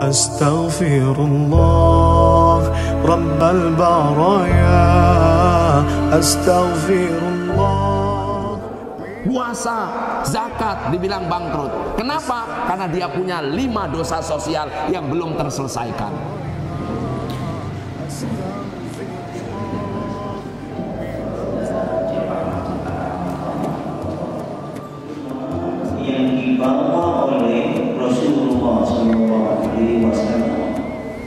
Astaghfirullah Rabbal baraya, astaghfirullah. Puasa, zakat dibilang bangkrut. Kenapa? Karena dia punya 5 dosa sosial yang belum terselesaikan. Yang dibawa oleh Rasulullah SAW.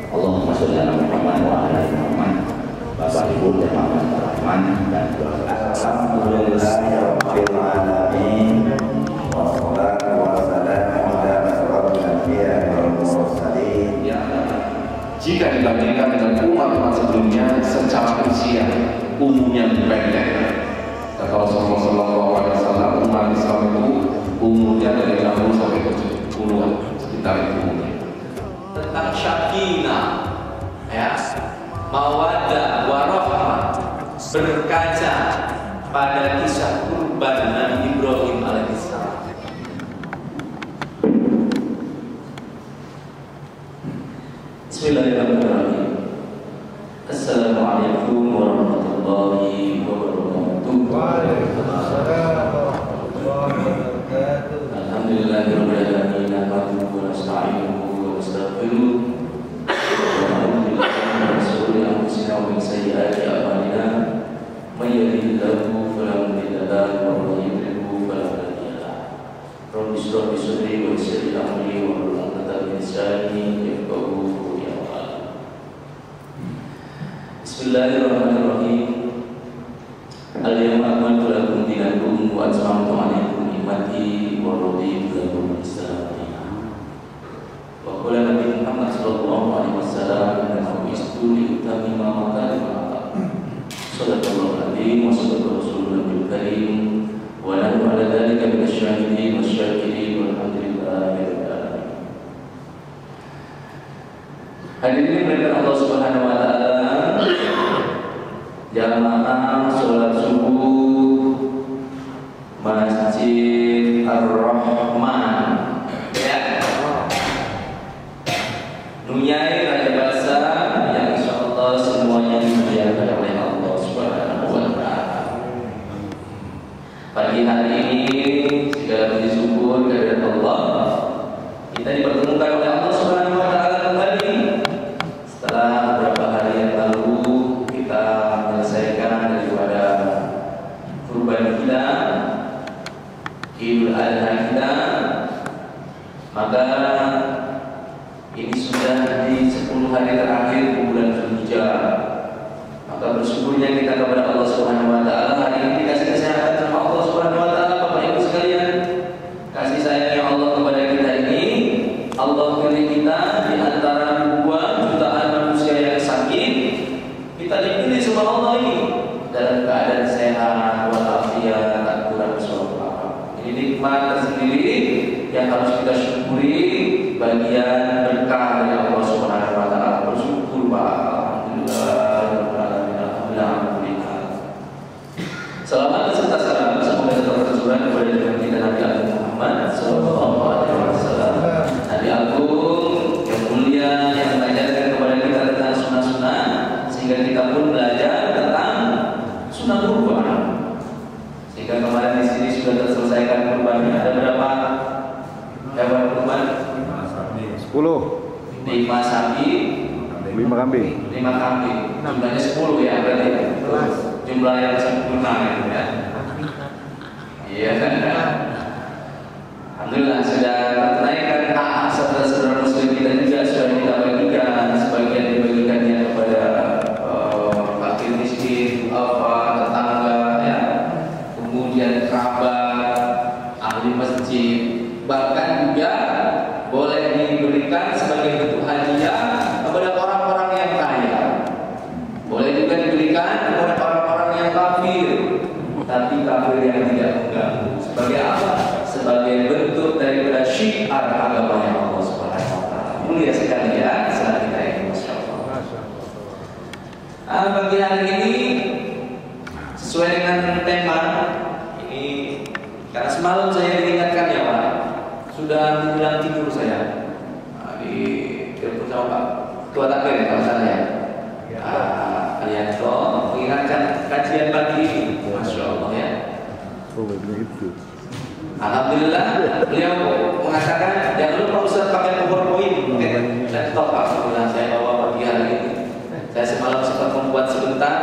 Allahumma sholli ala Muhammad wa ala ali Muhammad. Bapak Ibu jamaah Rahman dan Alhamdulillahirabbil alamin. Wassalatu wassalamu ala asyrofil anbiya'i wal mursalin. Jika dibandingkan dengan umat-umat sebelumnya, secara usia umumnya pendek. Kata Rasulullah SAW, umat Islam itu umurnya dari 60 sampai 70-an, sekitar itu umurnya. Tentang syakinah, ya, mawaddah warahmah, berkaca pada kisah kurban Nabi Ibrahim alaihissalam. Bismillahirrahmanirrahim. Assalamualaikum warahmatullahi wabarakatuh. Waalaikumsalam warahmatullahi wabarakatuh. Alhamdulillahirabbil alamin, nahmaduhu wa nasta'inuhu wa nastaghfiruh. Wa na'udzu billahi min shururi anfusina wa min sayyiati a'malina. May yahdihillahu fala mudilla lahu wa may yudlilhu fala hadiya lahu. Rabbi shrah li sadri wa yassir li amri wahlul 'uqdatam min lisani yafqahu qawli. Bismillahirrahmanirrahim. Al-yawma akmaltu lakum dinakum wa atmamtu 'alaykum ni'mati wa raditu lakum al-Islam dinan. Wa qala Nabi Muhammad sallallahu alaihi wasallam, "Bu'istu liutammima makarimal akhlaq." Shadaqallahu al-azim wa shadaqa rasulul karim wa nahnu 'ala dzalika minasyahidin wasyakirin walhamdulillahi rabbil alamin. Hadirin yang Allah Subhanahu wa taala, jamaah sholat subuh Masjid Ar-Rahman, ya, Nunyai Raja Basa, yang insyaallah semuanya dimuliakan oleh Allah Subhanahu wa taala. Pagi hari ini segala puji syukur kehadirat Allah, kita dipertemukan oleh Allah Subhanahu wa taala kembali setelah beberapa hari yang lalu kita menyelesaikan daripada kurban kita, Idul Adha kita. Maka ini sudah di 10 hari terakhir bulan Dzulhijjah. Maka bersyukurnya kita kepada Allah Subhanahu wa taala, hari ini dikasih kesehatan sama Allah Subhanahu wa taala. Bapak Ibu sekalian, kasih sayangnya Allah kepada kita ini, Allah pilih kita di antara 2 jutaan manusia yang sakit. Kita dipilih sama Allah ini dalam keadaan sehat walafiat, tak kurang suatu apa. Ini nikmat tersendiri yang harus kita syukuri, bagian berkah dari Allah Subhanahu wa taala. Bersyukur, Pak. Alhamdulillah. Selamat beserta salam semoga tetap tercurah kepada Nabi kita Nabi Agung Muhammad sallallahu alaihi wasallam. Nabi Agung yang mulia yang mengajarkan kepada kita tentang sunnah-sunnah, sehingga kita pun belajar tentang sunnah kurban. Sehingga kemarin di sini sudah terselesaikan kurbannya. Ada berapa hewan kurban? 10. 5 sapi, 5 kambing. 5 kambing. Jumlahnya 10 ya berarti. Jumlah yang sempurna ya. Iya. Alhamdulillah sudah ternaikkan hak saudara-saudara muslim kita juga sudah kita bagikan, sebagian dibagikannya kepada fakir miskin, tetangga, ya, kemudian kerabat, ahli masjid, bahkan juga boleh diberikan sebagai bentuk hadiah kepada orang-orang yang kaya. Boleh juga diberikan kepada orang-orang yang kafir, tapi kafir yang tidak mengganggu. Sebagai apa? Sebagai bentuk daripada syiar Ketua takbir kalau saya. Alianto mengingatkan kajian pagi ini, Masya Allah ya. Alhamdulillah beliau mengatakan jangan lupa Ustaz pakai PowerPoint, pakai laptop. Alhamdulillah saya bawa pagi hari ini. Saya semalam sempat membuat sebentar,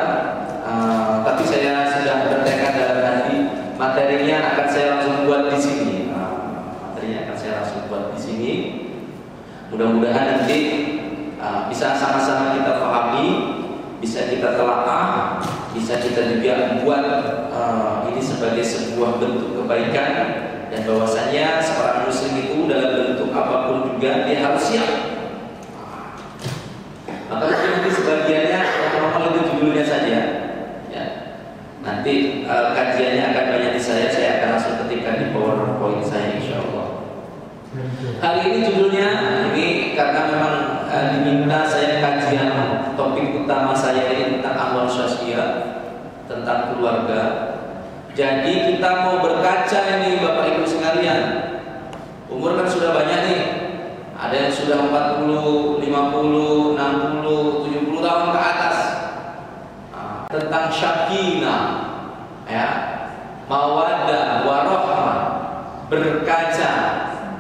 tapi saya sudah bertekad dalam hati materinya akan saya langsung buat di sini. Materinya akan saya langsung buat di sini. Mudah-mudahan nanti bisa sama-sama kita pahami, bisa kita telaah, bisa kita juga buat ini sebagai sebuah bentuk kebaikan, dan bahwasanya seorang muslim itu dalam bentuk apapun juga dia harus siap. Maka nanti sebagiannya normal itu judulnya saja. Ya. Nanti kajiannya akan banyak di saya akan langsung ketikkan di PowerPoint saya insya Allah. Kali ini judulnya ini karena memang diminta saya kajian topik utama saya ini tentang ahwal sosial, tentang keluarga. Jadi kita mau berkaca ini Bapak Ibu sekalian. Umur kan sudah banyak nih. Ada yang sudah 40, 50, 60, 70 tahun ke atas. Tentang syakinah, ya, mawaddah, warahmah, berkaca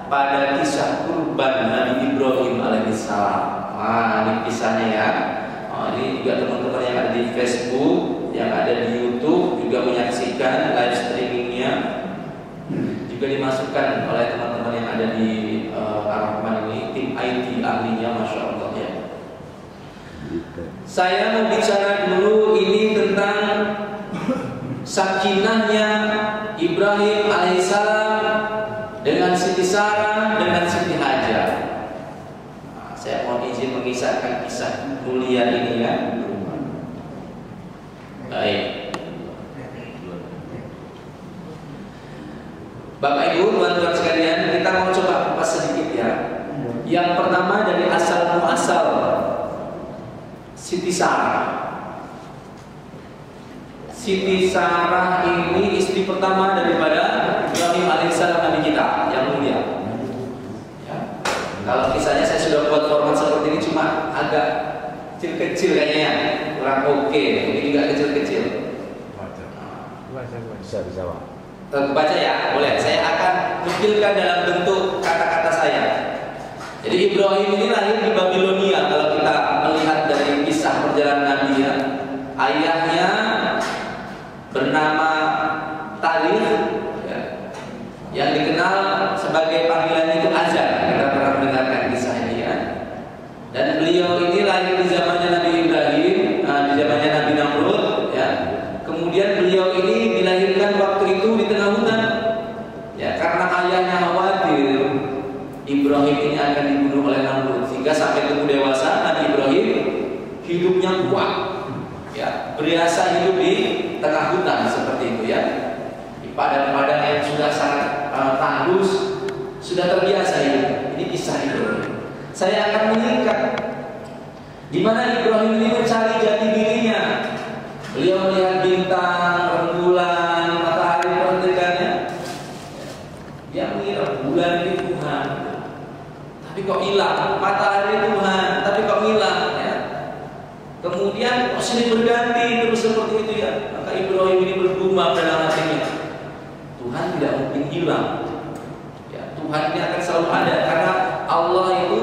pada kisah kurban Nabi Ibrahim alaihissalam. Ini kisahnya ya. Ini juga teman-teman yang ada di Facebook, yang ada di YouTube juga menyaksikan live streamingnya, juga dimasukkan oleh teman-teman yang ada di Ar-Rahman ini, tim IT ahlinya, Masya Allah ya. Saya mau bicara dulu ini tentang sakinahnya Ibrahim alaihissalam dengan Siti Sarah, dengan Siti Hajar. Saya mohon izin mengisahkan kisah mulia ini ya. Baik. Bapak Ibu, teman-teman sekalian, kita mau coba kupas sedikit ya. Yang pertama dari asal muasal Siti Sarah. Siti Sarah ini istri pertama daripada Ibrahim alaihissalam Nabi kita yang mulia. Ya. Kalau kisahnya saya sudah buat format seperti ini, cuma agak kecil-kecil kayaknya, kurang oke. Ini juga kecil-kecil. Bisa Pak. Baca ya, boleh. Saya akan nukilkan dalam bentuk kata-kata saya. Jadi Ibrahim ini lahir di Babilonia. Kalau kita melihat dari kisah perjalanan Nabi ya, ayahnya bernama Talib ya, yang dikenal sebagai panggilannya itu Azar. Kita pernah mendengarkan kisah ini ya. Dan beliau ini lahir di zamannya Nabi Ibrahim, di zamannya Nabi Namrud ya. Kemudian beliau ini dilahirkan waktu itu di tengah hutan ya, karena ayahnya khawatir Ibrahim ini akan dibunuh oleh Namrud, sehingga sampai tumbuh dewasa Nabi Ibrahim hidupnya kuat ya, berasa hidup di tengah hutan seperti itu ya, di padang-padang yang sudah sangat tandus, sudah terbiasa hidup. Ini kisah Ibrahim. Saya akan meningkat di mana Ibrahim ini mencari jati dirinya. Beliau melihat bintang, rembulan, matahari perhentikannya. Dia mengira bulan ini Tuhan, tapi kok hilang. Matahari Tuhan, tapi kok hilang ya. Kemudian kok sini berganti terus seperti itu ya. Maka Ibrahim ini bergumam dalam hatinya, Tuhan tidak mungkin hilang ya. Tuhan ini akan selalu ada, karena Allah itu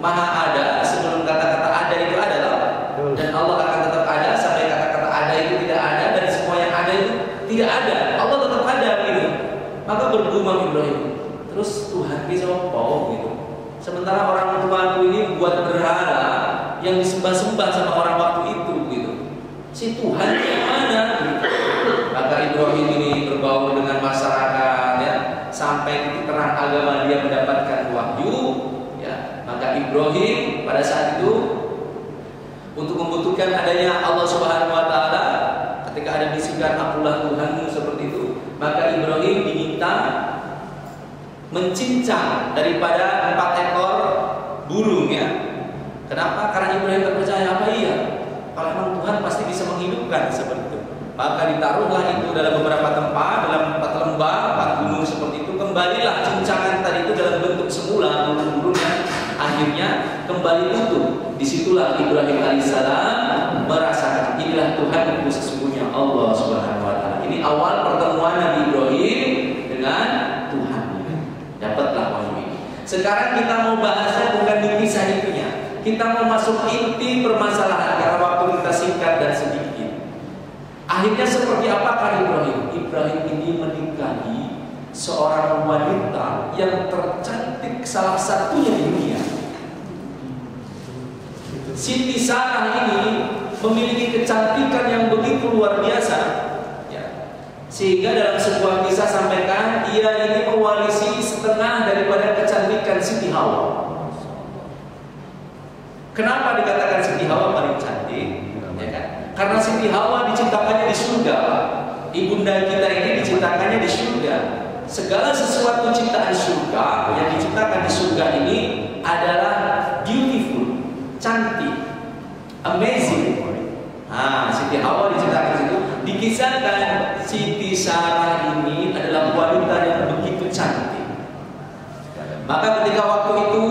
maha ada. Sebelum kata-kata ada itu ada loh. Dan Allah akan tetap ada sampai kata-kata ada itu tidak ada, dan semua yang ada itu tidak ada. Allah tetap ada gitu. Maka bergumam Ibrahim, terus Tuhan bisa apa gitu. Sementara orang tuaku ini buat berhala yang disembah-sembah sama orang waktu itu gitu. Si Tuhan yang mana gitu. Maka Ibrahim ini berbaur dengan masyarakat ya, sampai titik terang agama dia mendapatkan wahyu ya. Maka Ibrahim pada saat itu untuk membutuhkan adanya Allah Subhanahu wa taala, ketika ada bisikan akulah Tuhanmu seperti itu, maka Ibrahim diminta mencincang daripada 4 ekor burung ya. Kenapa? Karena Ibrahim tak percaya apa iya kalau memang Tuhan pasti bisa menghidupkan seperti itu. Maka ditaruhlah itu dalam beberapa tempat, dalam 4 lembah, 4 gunung seperti itu. Kembalilah cincangan tadi itu dalam bentuk semula burung-burung yang Akhirnya kembali utuh. Disitulah Ibrahim alaihissalam merasakan inilah Tuhanku sesungguhnya, Allah Subhanahu wa taala. Ini awal pertemuan Nabi Ibrahim dengan Tuhan. Dapatlah wahyu ini. Sekarang kita mau bahasnya bukan di kisah itunya. Kita mau masuk inti permasalahan karena waktu kita singkat dan sedikit. Akhirnya seperti apakah Ibrahim? Ibrahim ini menikahi seorang wanita yang tercantik salah satunya di dunia. Siti Sarah ini memiliki kecantikan yang begitu luar biasa, ya. Sehingga dalam sebuah kisah sampaikan ia ini mewarisi setengah daripada kecantikan Siti Hawa. Kenapa dikatakan Siti Hawa paling cantik? Ya kan? Karena Siti Hawa diciptakannya di surga. Ibunda kita ini diciptakannya di surga. Segala sesuatu ciptaan surga yang diciptakan di surga ini adalah beautiful, cantik, amazing. Siti Hawa diciptakan situ. Dikisahkan Siti Sarah ini adalah wanita yang begitu cantik. Maka ketika waktu itu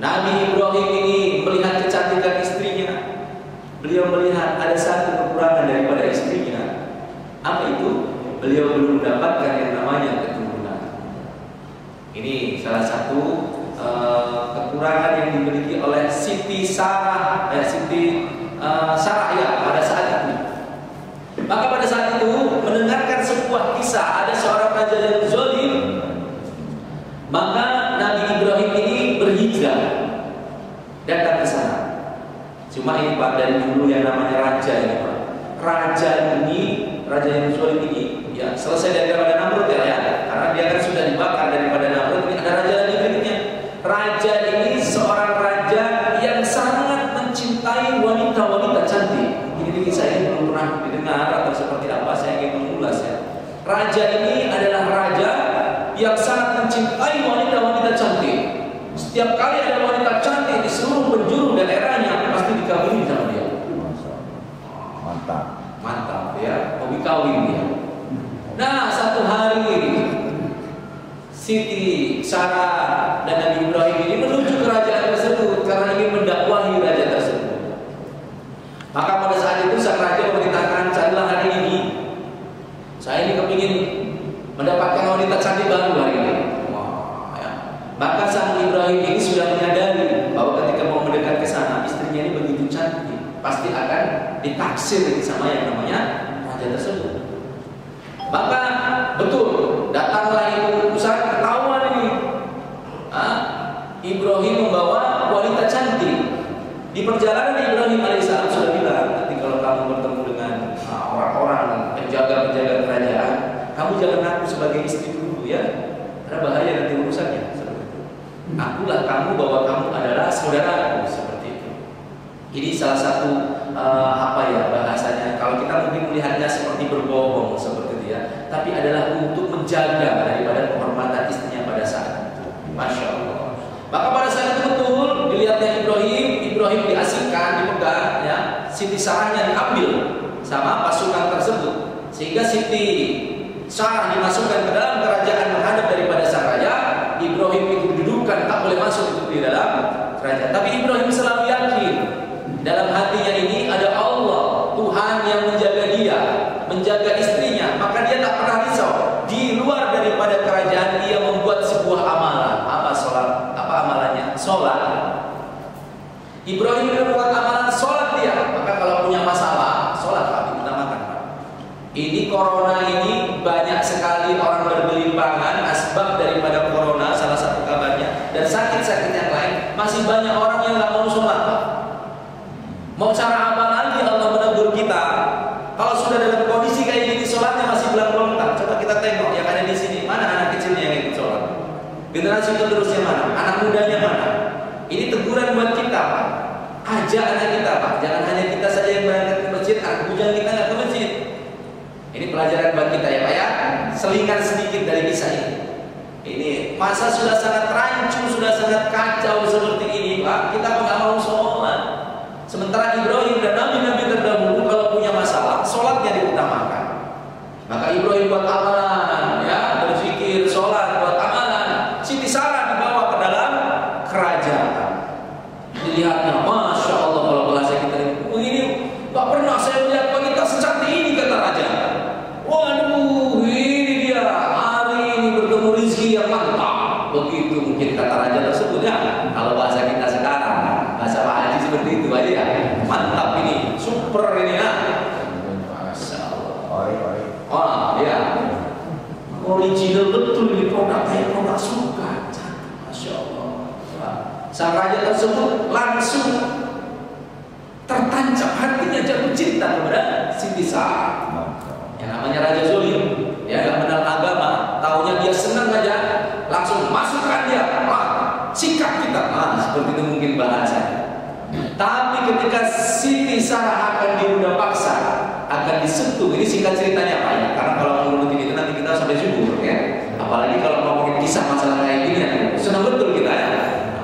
Nabi Ibrahim ini melihat kecantikan istrinya, beliau melihat ada satu kekurangan daripada istrinya. Apa itu? Beliau belum mendapatkan yang namanya keturunan. Ini salah satu kekurangan yang dimiliki oleh Siti Sarah, Sarah ya pada saat itu. Maka pada saat itu mendengarkan sebuah kisah ada seorang raja yang zalim. Maka Nabi Ibrahim ini berhijrah datang ke sana. Cuma ini Pak, dari dulu yang namanya raja ini Pak. Raja yang zalim ini ya selesai daripada Namrud ya, karena dia kan sudah dibakar daripada Namrud. Ini ada raja lagi berikutnya. Raja ini seorang raja yang sangat mencintai wanita-wanita cantik. Ini kisah ini belum pernah didengar atau seperti apa, saya ingin mengulas ya. Raja ini adalah raja yang sangat mencintai wanita-wanita cantik. Setiap kali ada wanita cantik di seluruh penjuru daerahnya pasti dikawini sama dia. Mantap ya, hobi kawin dia. Nah, satu hari Siti Sarah dan Nabi Ibrahim ini menuju kerajaan tersebut karena ingin mendakwahi raja tersebut. Maka pada saat itu sang raja memerintahkan, carilah hari ini. Saya ini kepingin mendapatkan wanita cantik baru hari ini. Ya. Maka sang Ibrahim ini sudah menyadari bahwa ketika mau mendekat ke sana, istrinya ini begitu cantik, pasti akan ditaksir sama yang namanya raja tersebut. Maka betul datanglah itu utusan, ketahuan ini. Ibrahim membawa wanita cantik. Di perjalanan Ibrahim alaihissalam sudah bilang, nanti kalau kamu bertemu dengan orang-orang penjaga-penjaga kerajaan, kamu jangan ngaku sebagai istri dulu ya, karena bahaya nanti urusannya. Seperti itu. Akulah kamu bahwa kamu adalah saudaraku, seperti itu. Ini salah satu bahasanya. Kalau kita mungkin melihatnya seperti berbohong seperti itu ya, tapi adalah untuk menjaga daripada kehormatan istrinya pada saat itu. Masya Allah. Maka pada saat itu betul dilihatnya Ibrahim diasingkan, dipegang ya, Siti Sarahnya diambil sama pasukan tersebut, sehingga Siti Sarah dimasukkan ke dalam kerajaan menghadap daripada sang raja. Ibrahim itu didudukan, tak boleh masuk itu di dalam kerajaan. Tapi Ibrahim selalu yakin dalam hatinya ini ada Allah, Tuhan yang menjaga dia, menjaga istrinya. Maka dia tak pernah risau. Di luar daripada kerajaan dia membuat sebuah amalan. Apa sholat? Apa amalannya? Sholat. Ibrahim membuat amalan sholat dia. Maka kalau punya masalah, sholat Pak diutamakan Pak. Ini corona ini banyak sekali orang bergelimpangan, asbab daripada corona salah satu kabarnya, dan sakit-sakit yang lain. Masih banyak orang yang nggak mau sholat Pak. Mau cara apa lagi Allah menegur kita? Kalau sudah dalam kondisi kayak gini, sholatnya masih belum lengkap. Coba kita tengok yang ada di sini, mana anak kecilnya yang ikut sholat? Generasi penerusnya mana? Anak mudanya mana? Ini teguran buat kita Pak. Ajak anak kita Pak. Jangan hanya kita saja yang berangkat ke masjid, anak bujang kita nggak ke masjid. Ini pelajaran buat kita ya Pak ya. Selingan sedikit dari kisah ini. Ini masa sudah sangat rancu, sudah sangat kacau seperti ini Pak. Kita nggak mau sholat. Sementara Ibrahim dan nabi-nabi terdahulu kalau punya masalah, sholatnya diutamakan. Maka Ibrahim buat amalan, ya, berzikir, sholat, buat amalan. Siti Sarah dibawa ke dalam itu mungkin kata raja tersebut ya. Kalau bahasa kita sekarang, bahasa Pak Haji seperti itu aja ya. Mantap ini, super ini ya. Masya Allah. Oh ya, original betul ini produk kayak produk surga. Masya Allah. Sang raja tersebut langsung tertancap hatinya jatuh cinta kepada Siti Sarah. Yang namanya Raja Zolim, ya nggak kenal agama, taunya dia senang aja, langsung masukkan dia, sikat kita, seperti itu mungkin bahasa. Tapi ketika Siti Sarah akan diudah paksa, akan disentuh, ini singkat ceritanya Pak ya, karena kalau menurut ini nanti kita sampai subuh ya. Apalagi kalau ngomongin kisah masalah kayak gini, senang betul kita ya.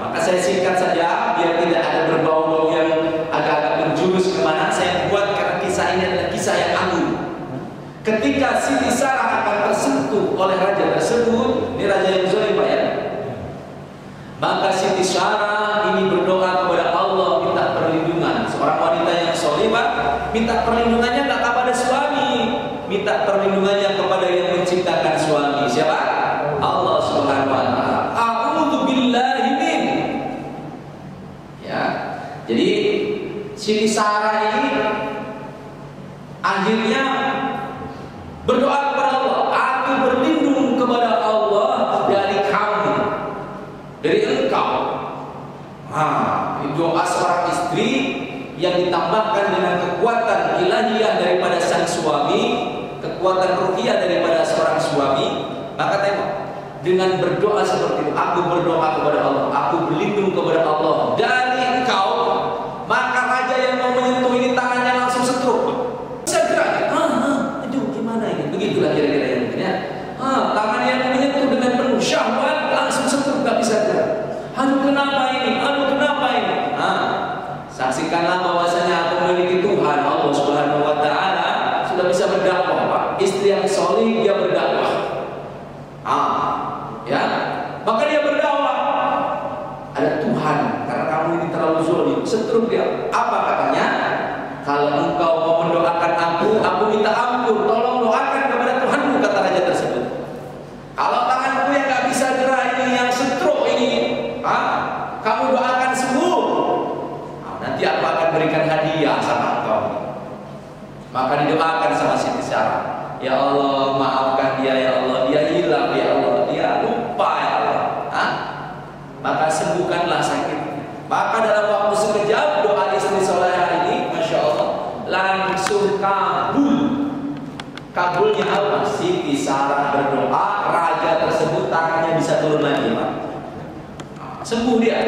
Maka saya singkat saja, biar tidak ada berbau-bau yang agak-agak berjurus kemana. Saya buat karena kisah ini adalah kisah yang agung. Ketika Siti Sarah akan tersentuh oleh raja tersebut, ini raja yang zalim Pak ya. Maka Siti Sarah ini berdoa kepada Allah, minta perlindungan. Seorang wanita yang solimah minta perlindungannya tak kepada suami, minta perlindungannya kepada yang menciptakan suami. Siapa? Allah Subhanahu wa taala. A'udzu billahi min. Ya. Jadi Siti Sarah ini akhirnya berdoa kepada Allah, aku berlindung kepada Allah dari kamu, dari engkau. Doa seorang istri yang ditambahkan dengan kekuatan ilahiyah daripada sang suami, kekuatan ruhiyah daripada seorang suami. Maka tengok, dengan berdoa seperti itu, aku berdoa kepada Allah, aku berlindung kepada Allah dari engkau. Maka raja yang mau menyentuh ini tangannya langsung stroke. Begitulah kira-kira yang mungkin ya. Tangan yang menyentuh dengan penuh syahwat langsung sentuh, gak bisa gerak. Aduh kenapa ini? Aduh kenapa ini? Saksikanlah bahwasanya aku memiliki Tuhan Allah Subhanahu wa taala, sudah bisa berdakwah Pak. Istri yang solih dia berdakwah. Ya. Maka dia berdakwah. Ada Tuhan, karena kamu ini terlalu zalim. Setruk dia. Apa katanya? Kalau engkau mau mendoakan aku minta ampun. Tolong doakan kepada Tuhanmu, kata raja tersebut. Kalau tanganku yang gak bisa gerak ini, yang stroke ini, kamu doakan sembuh. Nanti aku akan berikan hadiah sama engkau. Maka didoakan sama Siti Sarah. Ya Allah, maafkan dia ya Allah. Dia hilang ya Allah. Dia lupa ya Allah. Maka sembuhkanlah sakitnya. Maka dalam waktu sekejap doa istri solehah ini, Masya Allah, langsung kabul. Kabulnya apa? Siti Sarah berdoa, raja tersebut tangannya bisa turun lagi Pak. Sembuh dia.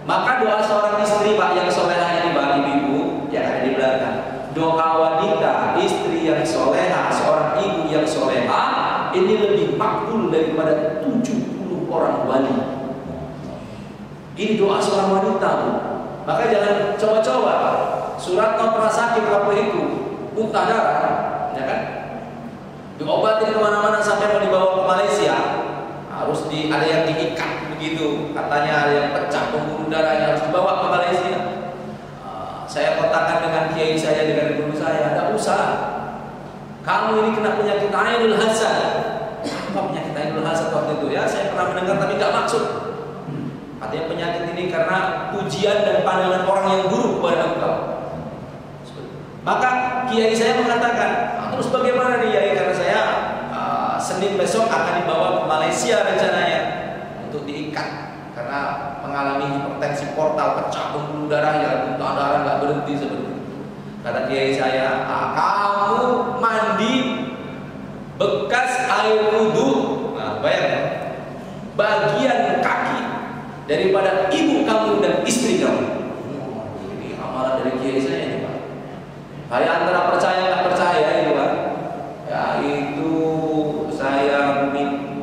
Maka doa seorang istri Pak yang solehah ini Pak, ibu-ibu yang ada di belakang, doa wanita istri yang solehah, seorang ibu yang solehah ini lebih makbul daripada 70 orang wali. Ini doa seorang wanita Bu. Maka jangan coba-coba. Suratno pernah sakit waktu itu, muntah darah, ya kan? Diobatin kemana-mana sampai mau dibawa ke Malaysia, harus ada yang diikat begitu, katanya ada yang pecah pembuluh darahnya, harus dibawa ke Malaysia. Saya kontakkan dengan kiai saya, dengan guru saya, tidak usah. Kamu ini kena penyakit Ainul Hasad. Apa penyakit Ainul Hasad waktu itu ya? Saya pernah mendengar tapi tidak maksud. Artinya penyakit ini karena pujian dan pandangan orang yang buruk kepada engkau. Maka kiai saya mengatakan, terus bagaimana nih kiai? Karena saya Senin besok akan dibawa ke Malaysia rencananya untuk diikat karena mengalami hipertensi portal, pecah pembuluh darahnya, muntah darah nggak berhenti seperti itu. Kata kiai saya, kamu mandi bekas air wudhu, bayangkan bagian kaki daripada ibu kamu dan istri kamu. Ini amalan dari kiai saya ini Pak. Saya antara percaya nggak percaya ini Pak. Ya itu saya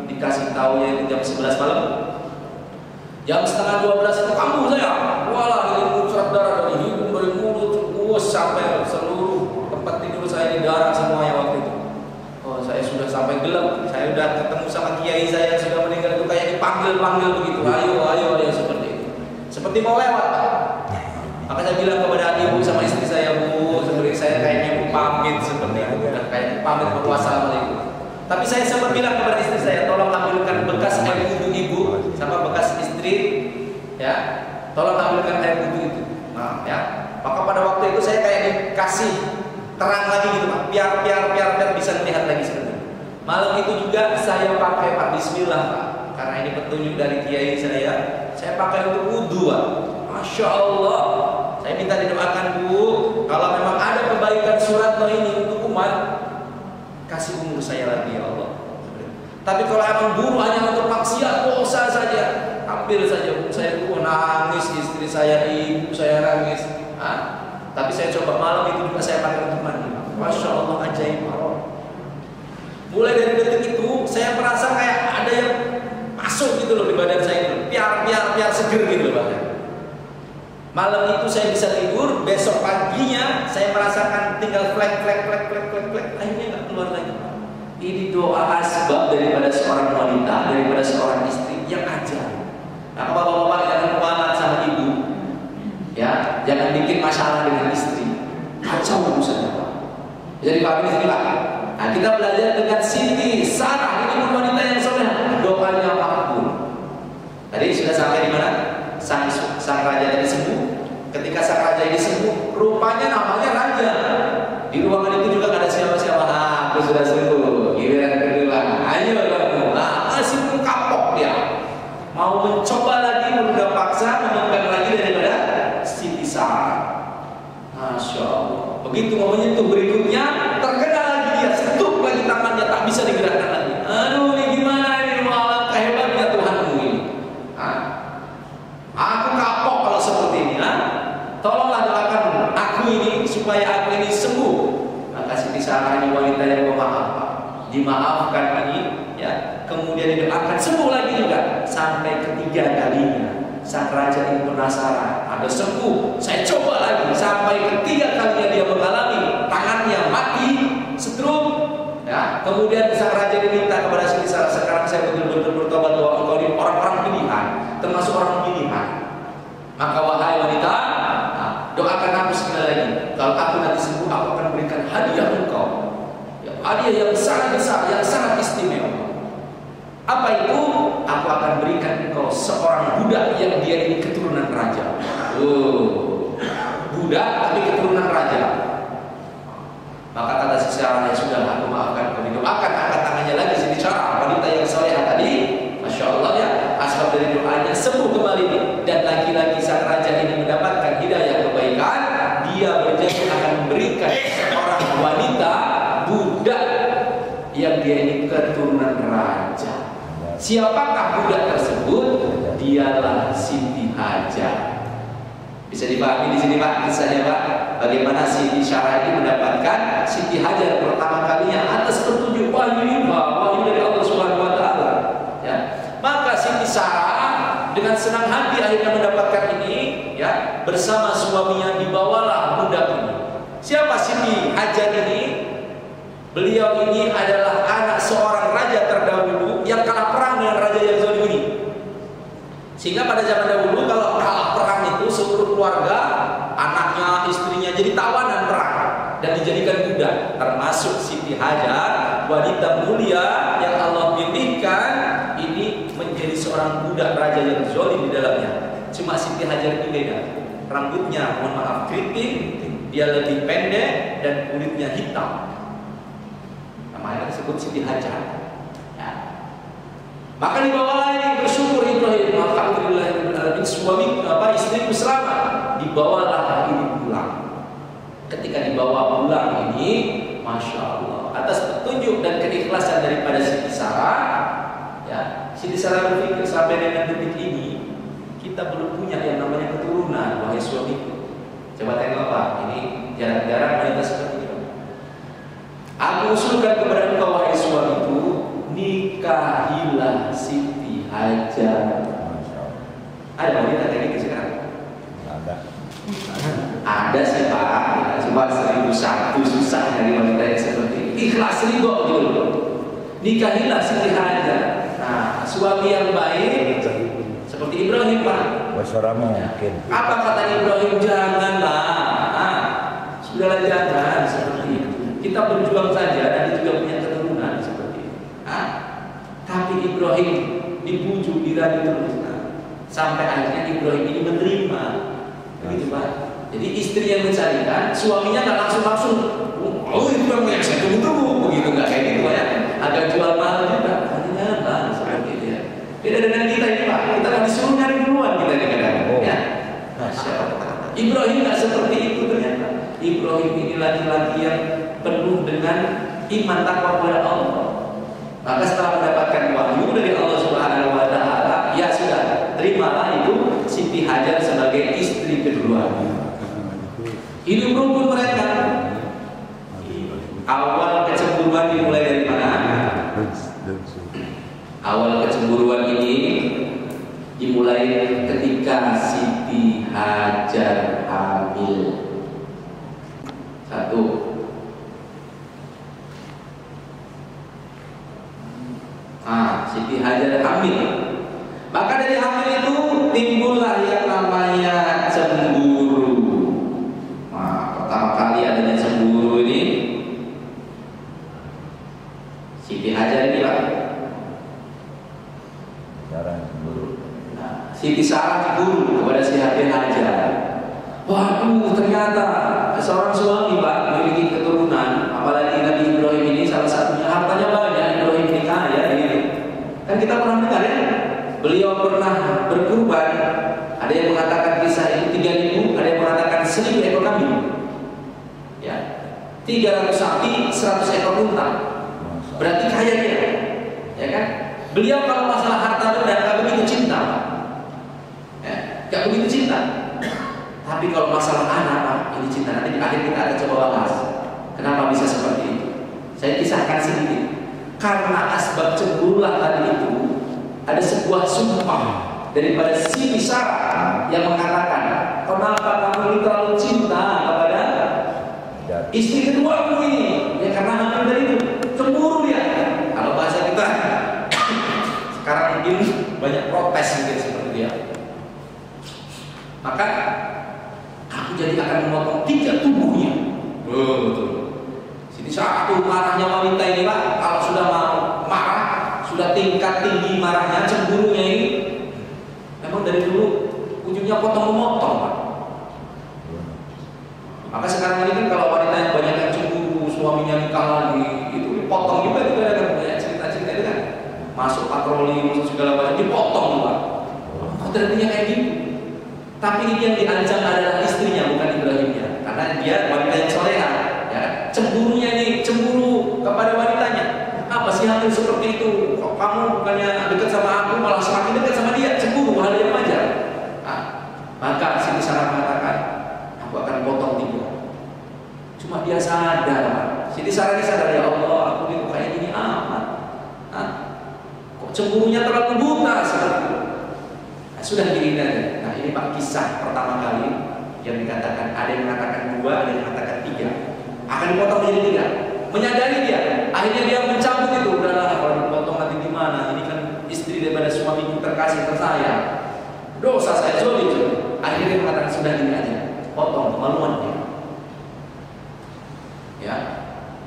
dikasih tahu ya jam 11 malam. Jam setengah 12 itu kamu saya. Walah ini muncrat darah dari hidung, dari mulut, sampai seluruh tempat tidur saya ini darah semuanya waktu itu. Oh saya sudah sampai gelap. Saya sudah ketemu sama kiai saya yang sudah meninggal itu kayak dipanggil-panggil begitu. Ayo seperti itu. Seperti mau lewat. Maka saya bilang kepada ibu sama istri saya, Bu, sebenarnya saya kayaknya mau pamit seperti itu. Udah kayak pamit berpuasa itu. Tapi saya sempat bilang kepada istri saya, tolong ambilkan bekas air wudhu ibu sama bekas istri, ya, tolong ambilkan air wudhu itu. Nah, ya. Maka pada waktu itu saya kayak dikasih terang lagi gitu Pak, biar bisa melihat lagi sebenarnya. Malam itu juga saya pakai Pak Bismillah Pak, karena ini petunjuk dari kiai saya pakai untuk wudhu Pak. Masya Allah, saya minta didoakan Bu, kalau memang ada kebaikan Suratno ini untuk umat, kasih umur saya lagi ya Allah. Tapi kalau emang guru hanya untuk maksiat dosa saja, ambil saja umur saya. Nangis istri saya, ibu saya nangis. Tapi saya coba malam itu juga saya pakai untuk mandi. Masya Allah, ajaib. Mulai dari detik itu saya merasa kayak ada yang masuk gitu loh di badan saya itu, biar seger gitu loh badan. Malam itu saya bisa tidur, besok paginya saya merasakan tinggal flek, akhirnya nggak keluar lagi. Ini doa asbab daripada seorang wanita, daripada seorang istri yang ajaib. Nah, bapak-bapak jangan kualat sama ibu, ya, jangan bikin masalah dengan istri. Kacau urusannya Pak. Jadi Pak ini sini Pak. Nah, kita belajar dengan Siti Sarah, ini pun wanita yang soleh, doanya makbul. Tadi sudah sampai di mana? Sang raja tadi sembuh. Ketika sang raja ini sembuh, rupanya namanya raja. Di ruangan itu juga nggak ada siapa-siapa. Aku sudah sembuh. Giliran kedua, ayo kamu. Masih pun kapok dia. Mau mencoba lagi, udah paksa memegang lagi daripada Siti Sarah. Masya Allah. Begitu mau menyentuh berikutnya, terkena lagi dia, sentuh lagi tangannya, tak bisa digerakkan lagi. Aduh, ini gimana ini? Alangkah hebatnya Tuhanmu ini. Aku kapok kalau seperti ini. Tolonglah doakan aku ini supaya aku ini sembuh. Maka Siti Sarah ini wanita yang pemaaf, dimaafkan ini, ya. Kemudian didoakan sembuh lagi juga sampai ketiga kalinya. Sang raja ini penasaran, ada sembuh, saya coba lagi sampai ketiga kalinya dia mengalami tangannya mati, stroke. Ya, kemudian sang raja diminta kepada Siti Sarah, sekarang saya betul-betul bertobat bahwa engkau ini orang-orang pilihan, termasuk orang pilihan. Maka wahai wanita, doakan aku sekali lagi. Kalau aku nanti sembuh, aku akan berikan hadiah engkau, ya, hadiah yang sangat besar, yang sangat istimewa. Apa itu? Aku akan berikan engkau seorang budak yang dia ini keturunan raja. Budak tapi keturunan raja. Maka kata Siti Sarah, ya sudah, aku maafkan kau. Doakan, angkat tangannya lagi Siti Sarah, wanita yang salehah tadi. Masya Allah ya, asbab dari doanya sembuh kembali. Dan lagi-lagi sang raja ini mendapatkan hidayah kebaikan. Dia berjanji akan memberikan seorang wanita budak yang dia ini keturunan raja. Siapakah budak tersebut? Dialah Siti Hajar. Bisa dipahami di sini Pak, kisahnya Pak, bagaimana Siti Sarah ini mendapatkan Siti Hajar pertama kalinya atas petunjuk wahyu dari Allah Subhanahu wa taala. Ya. Maka Siti Sarah dengan senang hati akhirnya mendapatkan ini, ya, bersama suaminya dibawalah budak ini. Siapa Siti Hajar ini? Beliau ini adalah anak seorang raja terdahulu yang kalah perang dengan raja yang zalim ini. Sehingga pada zaman dahulu kalau kalah perang itu seluruh keluarga, anaknya, istrinya jadi tawanan perang dan dijadikan budak. Termasuk Siti Hajar, wanita mulia yang Allah pilihkan ini menjadi seorang budak raja yang zalim di dalamnya. Cuma Siti Hajar ini beda. Rambutnya, mohon maaf, keriting, dia lebih pendek dan kulitnya hitam. Namanya disebut Siti Hajar. Ya. Maka dibawalah ini, bersyukur Ibrahim, alhamdulillahirobbilalamin, suami istriku selamat. Dibawalah ini pulang. Ketika dibawa pulang ini, masya Allah, atas petunjuk dan keikhlasan daripada Siti Sarah, ya, Siti Sarah berpikir sampai dengan detik ini kita belum punya yang namanya keturunan, wahai suamiku. Coba tengok Pak, ini jarang-jarang wanita seperti ini. Aku usulkan kepada engkau wahai suamiku, nikahilah Siti Hajar. Ada wanita kayak gitu sekarang? Ada sih Pak, cuma 1001 susah dari wanita yang seperti ini. Ikhlas ridho gitu. Nikahilah Siti Hajar. Nah, suami yang baik seperti Ibrahim Pak. mungkin. Apa kata Ibrahim? Janganlah. Sudahlah, jangan seperti itu. Kita berjuang saja, nanti juga punya keturunan seperti itu. Tapi Ibrahim dipujuk, dirayu terus. Sampai akhirnya Ibrahim ini menerima. Begitu Pak. Jadi istri yang mencarikan, suaminya nggak langsung oh itu yang saya tunggu-tunggu, begitu nggak kayak gitu ya. Agak jual mahal juga. Ternyata seperti itu ya. Beda dengan kita ini Pak, kita nggak disuruh nyari duluan kita ini kadang. Ya. Masya Allah. Ibrahim nggak seperti itu ternyata. Ibrahim ini laki-laki yang penuh dengan iman takwa kepada Allah. Maka setelah mendapatkan wahyu dari Allah Subhanahu Wa Taala, ya sudah, terimalah itu Siti Hajar sebagai istri kedua. Hidup rukun mereka. Awal kecemburuan dimulai dari mana? Awal kecemburuan ini dimulai ketika Siti Hajar hamil. Satu. Siti Hajar hamil. Maka dari hamil itu timbullah yang namanya cemburu. Pertama kali adanya cemburu ini Siti Hajar ini Pak. Siti Sarah cemburu kepada si Hajar. Waduh, ternyata seorang suami Pak memiliki keturunan, apalagi Nabi Ibrahim ini salah satunya hartanya banyak. Ibrahim ini kaya gitu. Kan kita pernah dengar ya, beliau pernah berkurban. Ada yang mengatakan kisah itu 3.000, ada yang mengatakan 1.000 ekor kambing. Ya, 300 sapi, 100 ekor unta. Berarti kaya dia, ya kan? Beliau kalau masalah harta benda nggak begitu cinta, ya, nggak begitu cinta. Tapi kalau masalah anak, ini cinta. Nanti di akhir kita akan coba bahas kenapa bisa seperti itu. Saya kisahkan sedikit. Karena asbab cemburulah tadi itu, ada sebuah sumpah daripada Siti Sarah yang mengatakan, kenapa kamu ini terlalu cinta kepada istri keduamu ini? Ya karena hamil dari itu, cemburu dia. Kalau bahasa kita sekarang mungkin banyak protes mungkin seperti dia. Maka aku jadi akan memotong 3 tubuhnya. Betul. Siti Sarah itu marahnya wanita ini Pak. Kalau sudah mau marah, sudah tingkat tinggi marahnya, cemburunya ini, memang dari dulu ujungnya potong-memotong Pak. Maka sekarang ini kan kalau wanita yang banyak yang cemburu, suaminya nikah lagi, itu dipotong juga ada banyak cerita-cerita itu kan. Masuk patroli, masuk segala macam, dipotong Pak. Terjadinya kayak gitu. Tapi ini yang diancam adalah istrinya, bukan Ibrahimnya, karena dia wanita yang soleha. Ya, cemburunya ini cemburu kepada wanitanya. Apa sih hamil seperti itu? Kok kamu bukannya dekat sama aku, malah semakin dekat sama dia? Cemburu, hal yang wajar. Maka Siti Sarah mengatakan, aku akan potong 3. Cuma dia sadar, Siti Sarah ini sadar, ya Allah, aku ini kayak gini amat. Kok cemburunya terlalu buta seperti itu? Sudah gini aja. Nah ini Pak kisah pertama kali yang dikatakan, ada yang mengatakan 2, ada yang mengatakan 3. Akan dipotong menjadi 3. Menyadari dia, akhirnya dia mencabut itu. Udahlah, kalau dipotong nanti gimana? Ini kan istri daripada suamiku terkasih tersayang. Dosa saya zolim. Akhirnya dia mengatakan sudah gini aja, potong kemaluan dia. Ya,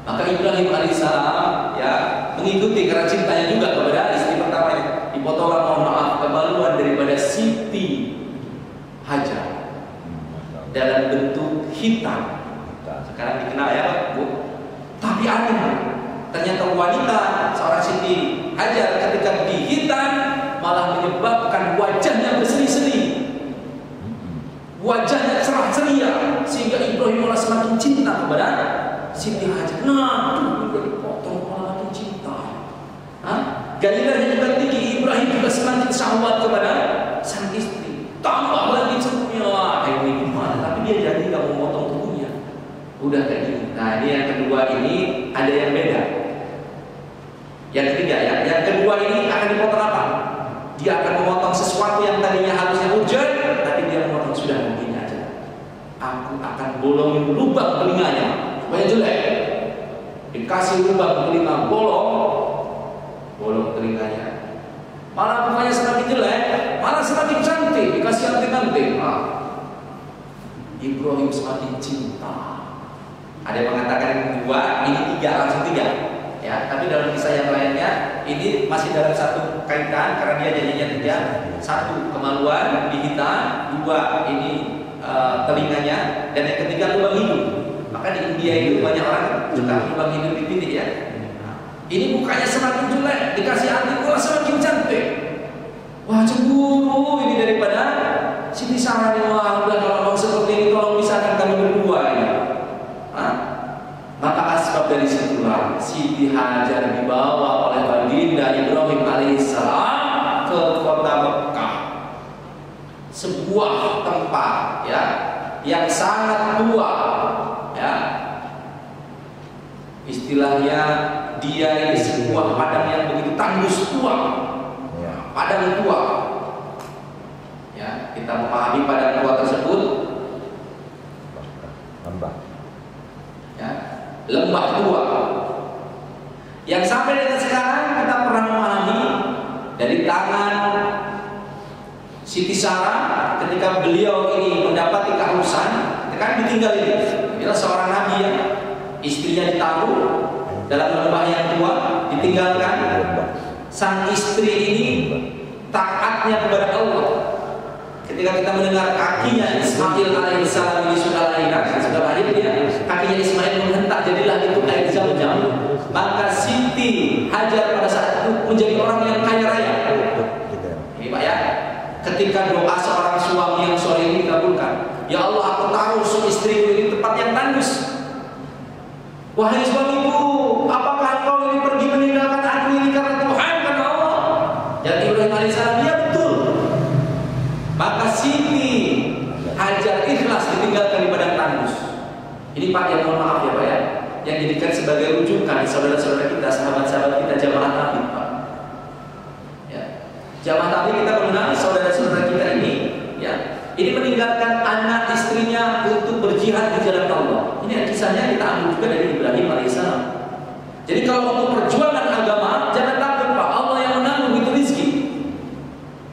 maka Ibrahim alaihissalam ya mengikuti karena cintanya juga kepada istri pertamanya. Dipotonglah, mohon maaf, kemaluan daripada Siti Hajar dalam bentuk hitam. Sekarang dikenal ya Bu. Tapi aneh, ternyata wanita seorang Siti Hajar ketika dihitan malah menyebabkan wajahnya berseri-seri, wajahnya cerah ceria, sehingga Ibrahim malah semakin cinta kepada Siti Hajar. Nah, itu dipotong malah makin cinta. Gairahnya juga tinggi. Ibrahim juga semakin syahwat kepada sang istri. Tambah lagi cemburunya. Kayak ini gimana? Tapi dia jadi nggak mau potong tubuhnya. Udah kayak gini. Nah, ini yang kedua ini ada yang beda. Yang ketiga ya, yang kedua ini akan dipotong apa? Dia akan memotong sesuatu yang tadinya harusnya urgent, tapi dia memotong sudah begini aja. Aku akan bolongin lubang telinganya supaya jelek. Dikasih lubang telinga bolong telinganya. Malah bukannya semakin jelek, malah semakin cantik. Dikasih anting-anting. Ibrahim semakin cinta. Ada yang mengatakan yang kedua, ini 3 langsung 3. ya. Tapi dalam kisah yang lainnya ini masih dalam satu kaitan karena dia jadinya 3. 1 kemaluan dihitan, 2 ini telinganya, dan yang ketiga lubang hidung. Maka di India itu banyak orang suka lubang hidung dipilih ya. Ini mukanya semakin jelek, dikasih anting malah semakin cantik. Wah cemburu ini daripada Siti Sarah nih. Wah udah kalau mau seperti ini tolong pisahkan kami berdua ini. Maka asbab dari situlah Siti Hajar dibawa oleh baginda Ibrahim alaihissalam ke kota Mekah, sebuah tempat ya yang sangat tua ya. Istilahnya dia ini sebuah padang yang begitu tandus tua, padang tua ya. Kita memahami padang tua tersebut ya, lembah tua yang sampai dengan sekarang kita pernah memahami dari tangan Siti Sarah ketika beliau ini mendapati kehausan, kan ditinggal ini. Dia seorang nabi ya, istrinya ditaruh dalam lembah yang tua, ditinggalkan. Sang istri ini taatnya kepada Allah. Ketika kita mendengar kakinya Ismail alaihissalam ini sudah lahir dia, kakinya Ismail menghentak jadilah itu air Zam-Zam. Maka Siti Hajar pada saat itu menjadi orang yang kaya raya. Ini Pak ya, ketika doa seorang suami yang soleh ini dikabulkan. Ya Allah, aku taruh istriku ini tempat yang tandus. Wahai suamiku, apakah engkau ini pergi meninggalkan aku ini karena Tuhan, karena Allah? Dan Ibrahim alaihissalam, ya betul. Maka Siti Hajar ikhlas ditinggalkan di padang tandus. Ini Pak yang mohon maaf ya Pak ya, yang dijadikan sebagai rujukan saudara-saudara kita, sahabat-sahabat kita jamaah tabligh Pak. Ya. Jamaah tabligh kita mengenal saudara-saudara kita ini, ya. Ini meninggalkan anak istrinya untuk berjihad di jalan Allah. Ini kisahnya kita ambil juga dari Ibrahim alaihissalam. Jadi kalau untuk perjuangan agama jangan takut Pak, Allah yang menanggung itu rezeki.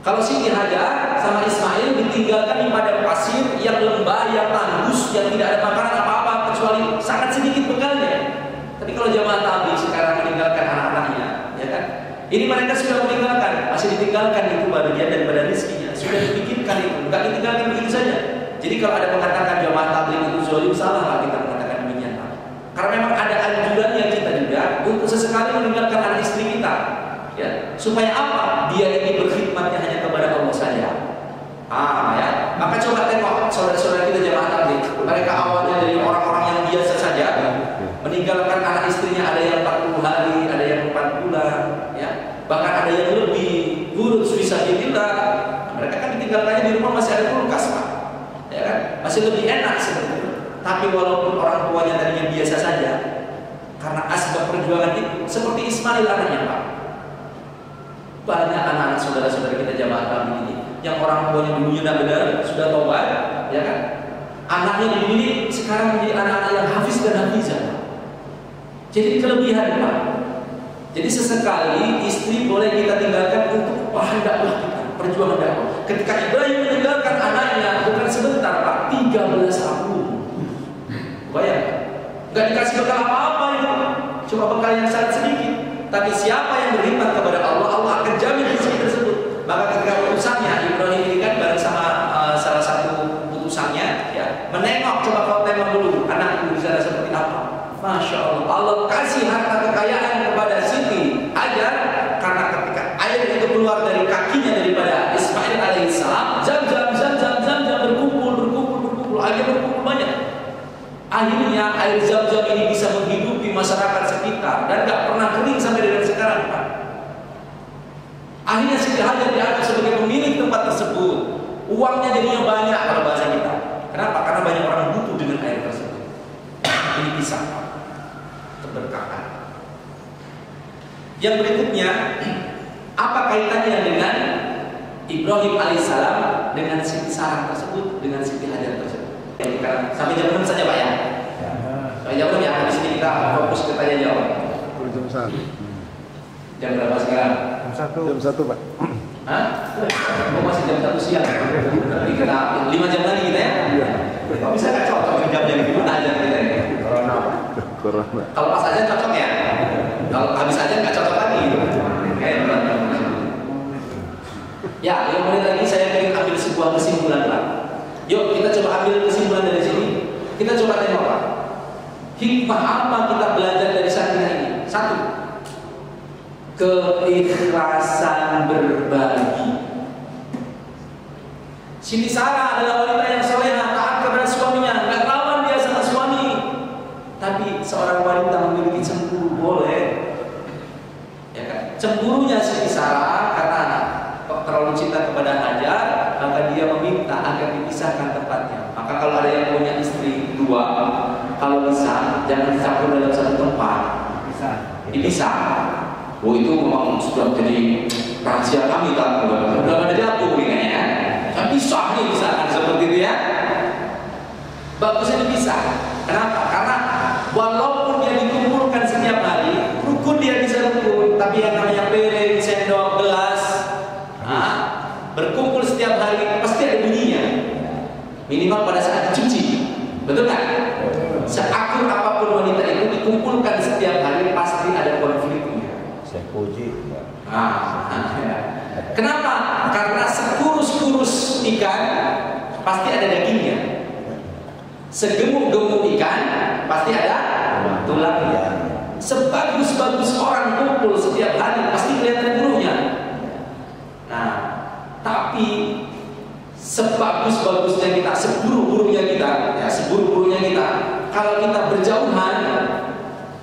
Kalau Siti Hajar sama Ismail ditinggalkan di padang pasir yang lembah, yang tandus, yang tidak ada makanan apa-apa kecuali sangat sedikit bekalnya. Tapi kalau jamaah tabligh sekarang meninggalkan anak-anaknya, ya kan? Ini mereka sudah meninggalkan, masih ditinggalkan itu bagian daripada rezekinya. Sudah dipikirkan itu, bukan ditinggalkan begitu saja. Jadi kalau ada mengatakan jamaah tabligh itu zalim, salah lah kita mengatakan demikian. Karena memang ada anjurannya kita juga untuk sesekali meninggalkan anak istri kita. Ya, supaya apa? Dia ini berkhidmatnya hanya kepada Allah saja. Ya. Maka coba tengok saudara-saudara kita jamaah tabligh. Mereka awalnya dari orang-orang yang biasa saja, meninggalkan anak istrinya ada yang 40 hari, ada yang 4 bulan, ya. Bahkan ada yang lebih. Gurut fisabilillah. Mereka kan ditinggalkannya di rumah masih ada kulkas Pak. Ya kan? Masih lebih enak seperti itu. Tapi walaupun orang tuanya tadinya biasa saja, karena asbab perjuangan itu seperti Ismail anaknya Pak. Banyak anak-anak saudara-saudara kita jamaah tabligh ini yang orang tuanya dulunya benar sudah tobat, ya kan? Anaknya dididik sekarang menjadi anak-anak yang hafiz dan hafizah. Jadi kelebihan Pak. Jadi sesekali istri boleh kita tinggalkan untuk bahan dakwah kita, perjuangan dakwah. Ketika Ibrahim meninggalkan anaknya bukan sebentar Pak, 13 tahun. Bayangkan, nggak dikasih bekal apa-apa itu, cuma bekal yang sangat sedikit. Tapi siapa yang berkhidmat kepada Allah, Allah akan jamin rezeki tersebut. Maka ketika utusannya Ibrahim ini kan bareng sama salah satu utusannya, ya, menengok, coba kau tengok dulu anakku di sana seperti apa. Masya Allah, Allah kasih harta kekayaan kepada Siti Hajar karena ketika air itu keluar dari kakinya daripada Ismail alaihissalam, Zam-Zam berkumpul, air berkumpul banyak. Akhirnya air Zam-Zam ini bisa menghidupi masyarakat sekitar dan gak pernah kering sampai dengan sekarang Pak. Akhirnya Siti Hajar diangkat sebagai pemilik tempat tersebut. Uangnya jadinya banyak kalau bahasa kita. Kenapa? Karena banyak orang butuh dengan air tersebut. Ini kisah keberkahan. Yang berikutnya, apa kaitannya dengan Ibrahim alaihissalam dengan Siti Sarah tersebut, dengan Siti Hajar tersebut? Sampai jam 6 saja Pak ya. Sampai jam 6 ya. Habis ini kita fokus ke tanya jawab. Jam 1. Jam berapa sekarang? Jam 1 Pak. Hah? Oh, masih jam 1 siang. Nanti kita 5 jam lagi kita ya. Kalau bisa nggak cocok jam-jam gimana aja kita ya? Corona. Kalau pas aja cocok ya. Kalau habis aja nggak cocok lagi. Ya, 5 menit lagi saya ingin ambil sebuah kesimpulan, Pak. Yuk kita coba ambil kesimpulan dari sini. Kita coba tengok, Pak. Hikmah apa kita belajar dari sakinah ini? 1. Keikhlasan berbagi. Siti Sarah adalah wanita yang solehah, taat kepada suaminya, nggak lawan dia sama suami. Tapi seorang wanita memiliki cemburu, boleh? Ya kan? Cemburunya Siti Sarah karena terlalu cinta kepada Hajar, maka dia meminta agar dipisahkan tempatnya. Maka kalau ada yang punya istri 2, kalau bisa jangan dicampur dalam satu tempat, dipisah. Oh itu memang sudah jadi rahasia kami, tak udah ada dapur ini ya. Kan pisah nih, misalkan seperti itu ya. Bagusnya dipisah. Kenapa? Karena walaupun dia dikumpulkan setiap hari, rukun dia bisa rukun, tapi yang namanya piring, sendok, gelas, berkumpul setiap hari pasti ada bunyinya. Minimal pada saat dicuci, betul kan? Seakur apapun wanita itu dikumpulkan setiap hari pasti ada konfliknya. Saya puji. Ya. Kenapa? Karena sekurus-kurus ikan pasti ada dagingnya. Segemuk-gemuk ikan pasti ada tulangnya. Sebagus-bagus orang kumpul setiap hari pasti kelihatan buruhnya. Nah, tapi sebagus-bagusnya kita, seburu-burunya kita, ya seburu-burunya kita, kalau kita berjauhan,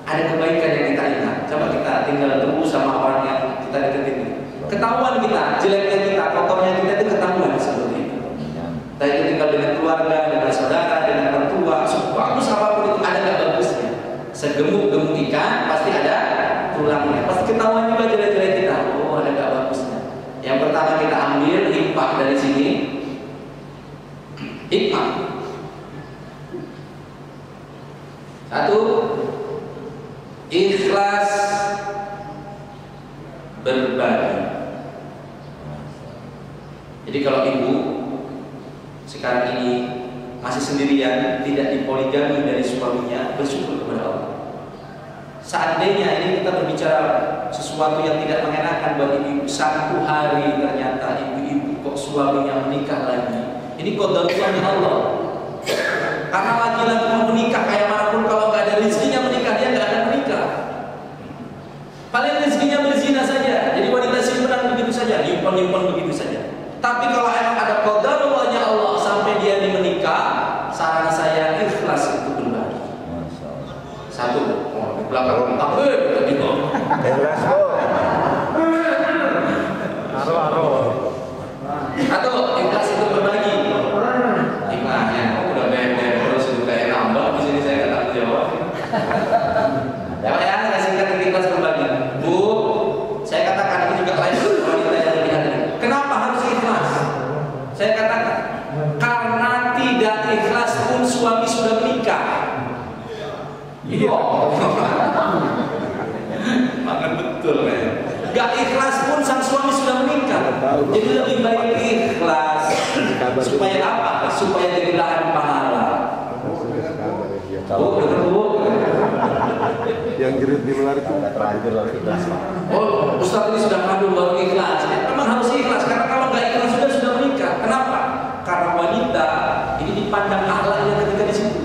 ada kebaikan yang kita ingat. Coba kita tinggal tunggu sama orang yang kita deketin. Ketahuan kita, jeleknya kita, kotornya kita itu ketahuan seperti itu. Kita itu tinggal dengan keluarga, dengan saudara, dengan mertua, sebagus apapun itu ada nggak bagusnya. Segemuk-gemuk ikan pasti ada tulangnya. Pasti ketahuan juga jelek-jelek kita. Oh, ada nggak bagusnya. Yang pertama kita ambil hikmah dari sini. Hikmah. 1. Ikhlas berbagi. Jadi kalau ibu sekarang ini masih sendirian, tidak dipoligami dari suaminya, bersyukur kepada Allah. Seandainya ini kita berbicara sesuatu yang tidak mengenakan buat ibu, 1 hari ternyata ibu-ibu kok suaminya menikah lagi. Ini qadarullah Allah. Karena laki-laki mau menikah kayak manapun, kalau nggak ada rezekinya menikah, dia nggak akan menikah. Paling rezekinya berzina saja. Jadi wanita simpenan begitu saja, nyimpan begitu saja. Tapi kalau emang ada qadarullahnya Allah sampai dia menikah, saran saya ikhlas itu berbagi. 1. Di belakang takbir gitu. Ikhlas kok. Atau ikhlas itu berbagi. Hikmahnya udah bener terus itu kayak nambah di sini saya nggak tahu jawab. Ya, saya singkat ikhlas berbagi. Bu, saya katakan ini juga lain wanita yang lebih hati. Kenapa harus ikhlas? Saya katakan karena tidak ikhlas pun suami sudah menikah. Iya. Makan betul ya. Gak ikhlas pun sang suami sudah menikah. Jadi lebih baik ikhlas. Supaya apa? Supaya jadi lahan pahala. Oh, betul. Yang jerit di luar itu Terakhir lalu ikhlas. Oh, Ustaz ini sudah ngadu baru ikhlas. Memang harus ikhlas karena kalau nggak ikhlas sudah menikah. Kenapa? Karena wanita ini dipandang akhlaknya ketika di situ.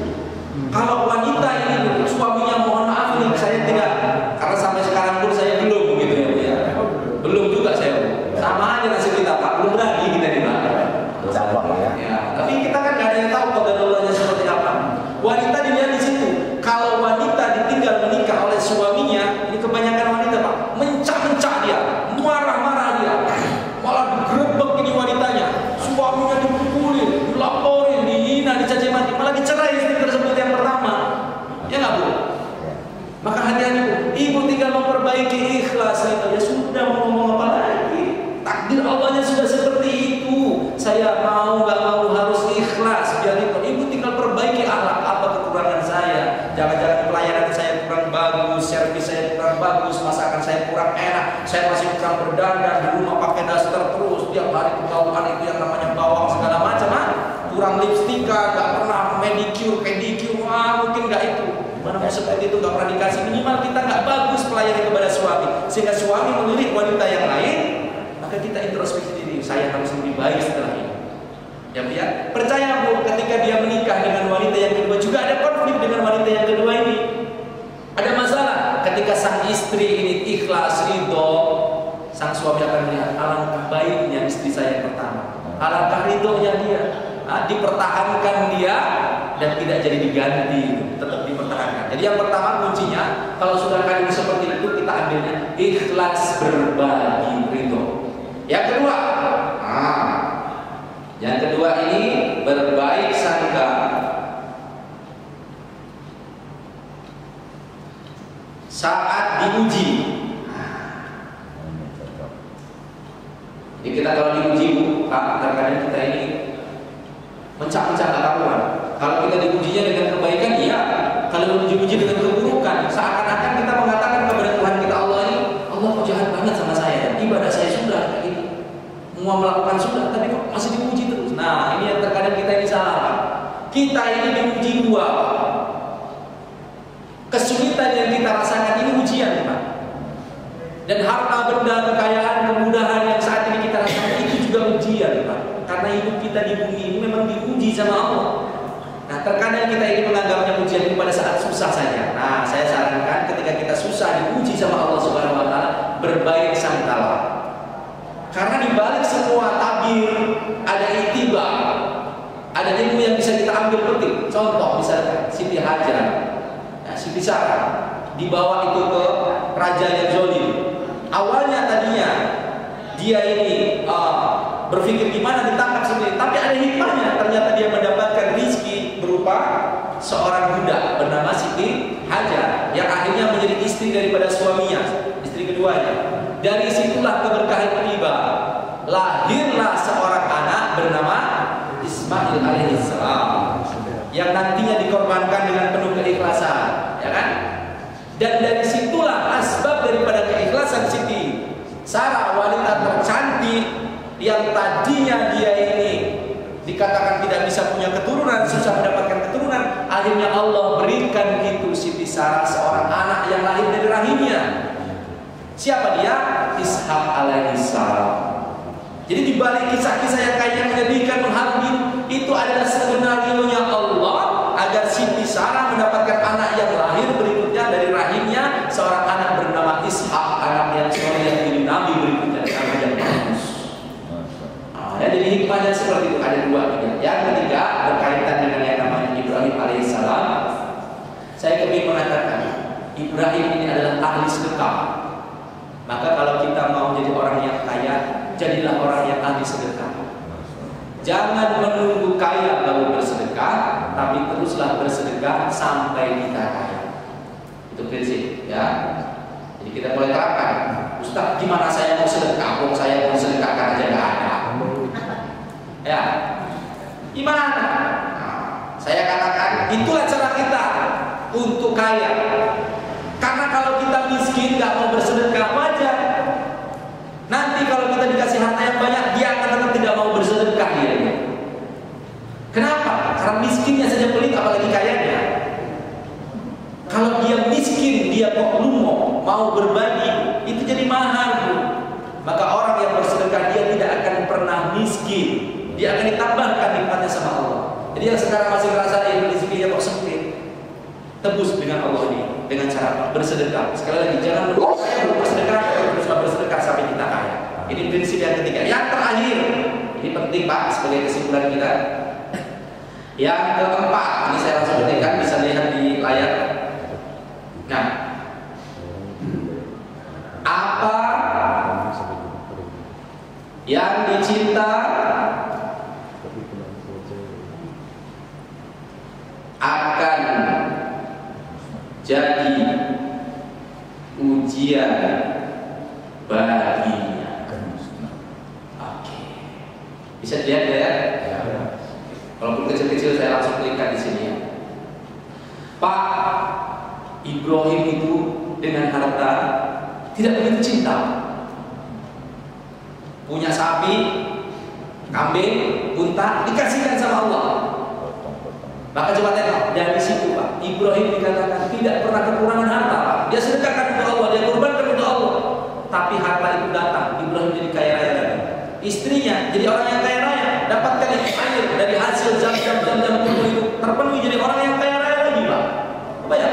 Kalau wanita ini suaminya mohon maaf nih, saya tidak, karena sampai sekarang pun saya belum begitu ya. Belum juga saya. Sama aja nasib kita Pak, belum lagi kita di mana. Ya, tapi kita kan nggak ada yang tahu qadarullah seperti apa. Wanita dilihat di situ. Kalau wanita ditinggal menikah oleh suaminya, ini kebanyakan wanita Pak, mencah-mencah dia, marah-marah dia, malah digerebek ini wanitanya, suaminya dipukulin, dilaporin, dihina, dicaci maki, malah dicerai istri tersebut yang pertama. Ya nggak Bu? Maka hati-hati Bu, ibu tinggal memperbaiki ikhlas itu. Ya sudah, mau ngomong apa lagi? Takdir Allahnya sudah seperti itu. Saya mau nggak mau harus ikhlas. Biar itu ibu tinggal perbaiki akhlak. Apa kekurangan saya? Jangan-jangan pelayanan saya kurang bagus, servis saya kurang bagus, masakan saya kurang enak, saya masih kurang berdandan, di rumah pakai daster terus, tiap hari ketahuan itu yang namanya bawang segala macam, kurang lipstika, nggak pernah pedicure, mungkin nggak itu. Mana mau seperti itu, nggak pernah dikasih. Minimal kita nggak bagus melayani kepada suami, sehingga suami melirik wanita yang lain, maka kita introspeksi diri, saya harus lebih baik setelah ini. Ya Bu ya, percaya Bu, ketika dia menikah dengan wanita yang kedua juga ada konflik dengan wanita yang kedua ini. Ada masalah ketika sang istri ini ikhlas, ridho, sang suami akan melihat alangkah baiknya istri saya yang pertama, alangkah ridhonya dia, dipertahankan dia dan tidak jadi diganti, tetap dipertahankan. Jadi yang pertama kuncinya, kalau sudah kali seperti itu kita ambilnya ikhlas berbagi ridho. Yang kedua ini berbaik sangka. Saat diuji. Jadi kita kalau diuji, terkadang kita ini mencak-mencak karuan. Kalau kita diujinya dengan kebaikan, iya. Kalau diuji dengan keburukan, seakan-akan kita mengatakan kepada Tuhan kita, Allah ini, Allah kok jahat banget sama saya. Ibadah saya sudah kayak ini, mau melakukan sudah, tapi kok masih diuji terus. Nah, ini yang terkadang kita ini salah. Kita ini diuji dua. Kesulitan yang kita rasakan ini ujian, Pak. Dan harta benda, kekayaan, kemudahan yang saat ini kita rasakan itu juga ujian, Pak. Karena hidup kita di bumi ini memang diuji sama Allah. Nah, terkadang kita ini menganggapnya ujian itu pada saat susah saja. Nah, saya sarankan ketika kita susah diuji sama Allah Subhanahu wa taala, berbaik sangkalah. Karena di balik semua tabir ada itibar. Ada ilmu yang bisa kita ambil petik. Contoh misalkan Siti Hajar, Siti Sarah dibawa itu ke raja yang zalim. Awalnya tadinya dia ini berpikir gimana ditangkap sendiri, tapi ada hikmahnya. Ternyata dia mendapatkan rizki berupa seorang budak bernama Siti Hajar yang akhirnya menjadi istri daripada suaminya, istri keduanya. Dari situlah keberkahan tiba. Lahirlah seorang anak bernama Ismail alaihissalam yang nantinya dikorbankan dengan penuh keikhlasan, ya kan? Dan dari situlah asbab daripada keikhlasan Siti Sarah, wanita tercantik yang tadinya dia ini dikatakan tidak bisa punya keturunan, susah mendapatkan keturunan, akhirnya Allah berikan itu Siti Sarah seorang anak yang lahir dari rahimnya. Siapa dia? Ishak alaihissalam. Jadi di balik kisah-kisah yang kayaknya menyedihkan, mengharu, itu adalah skenario-nya Allah agar Siti Sarah mendapatkan anak yang lahir berikutnya dari rahimnya, seorang anak bernama Ishak, anak yang soleh yang jadi nabi berikutnya, anak yang bagus. Jadi hikmahnya seperti itu, ada dua. Yang ketiga berkaitan dengan yang namanya Ibrahim alaihissalam. Saya kepingin mengatakan Ibrahim ini adalah ahli sedekah. Maka kalau kita mau jadi orang yang kaya, jadilah orang yang ahli sedekah. Jangan menunggu kaya baru bersedekah, tapi teruslah bersedekah sampai kita kaya. Itu prinsip, ya. Jadi kita boleh terapkan. Ustaz, gimana saya mau sedekah? Kok saya mau sedekahkan aja nggak ada. Ya, gimana? Nah, saya katakan itulah cara kita untuk kaya. Karena kalau kita miskin nggak mau bersedekah, wajar. Nanti kalau kita dikasih harta yang banyak, dia akan tetap tidak mau bersedekah dia. Kenapa? Karena miskinnya saja pelit, apalagi kayanya. Kalau dia miskin, dia kok lumo, mau berbagi, itu jadi mahal, Bu. Maka orang yang bersedekah dia tidak akan pernah miskin. Dia akan ditambahkan nikmatnya sama Allah. Jadi yang sekarang masih merasa rezekinya kok sempit, tebus dengan Allah ini, dengan cara bersedekah. Sekali lagi, jangan bersedekah, terus bersedekah sampai kita kaya. Ini prinsip yang ketiga. Yang terakhir, ini penting Pak sebagai kesimpulan kita. Yang keempat, ini saya langsung ketikkan, bisa lihat di layar. Nah, apa yang dicinta akan jadi ujian baginya. Oke. Bisa dilihat ya? Walaupun kecil-kecil saya langsung klikkan di sini ya. Pak, Ibrahim itu dengan harta tidak begitu cinta. Punya sapi, kambing, unta dikasihkan sama Allah. Maka coba tengok dari situ Pak, Ibrahim dikatakan tidak pernah kekurangan harta Pak. Dia sedekahkan untuk Allah, dia kurbankan untuk Allah. Tapi harta itu datang, Ibrahim jadi kaya raya lagi. Istrinya jadi orang yang kaya raya, dapatkan air dari hasil jam-jam kubur itu terpenuhi jadi orang yang kaya raya lagi Pak. Apa ya?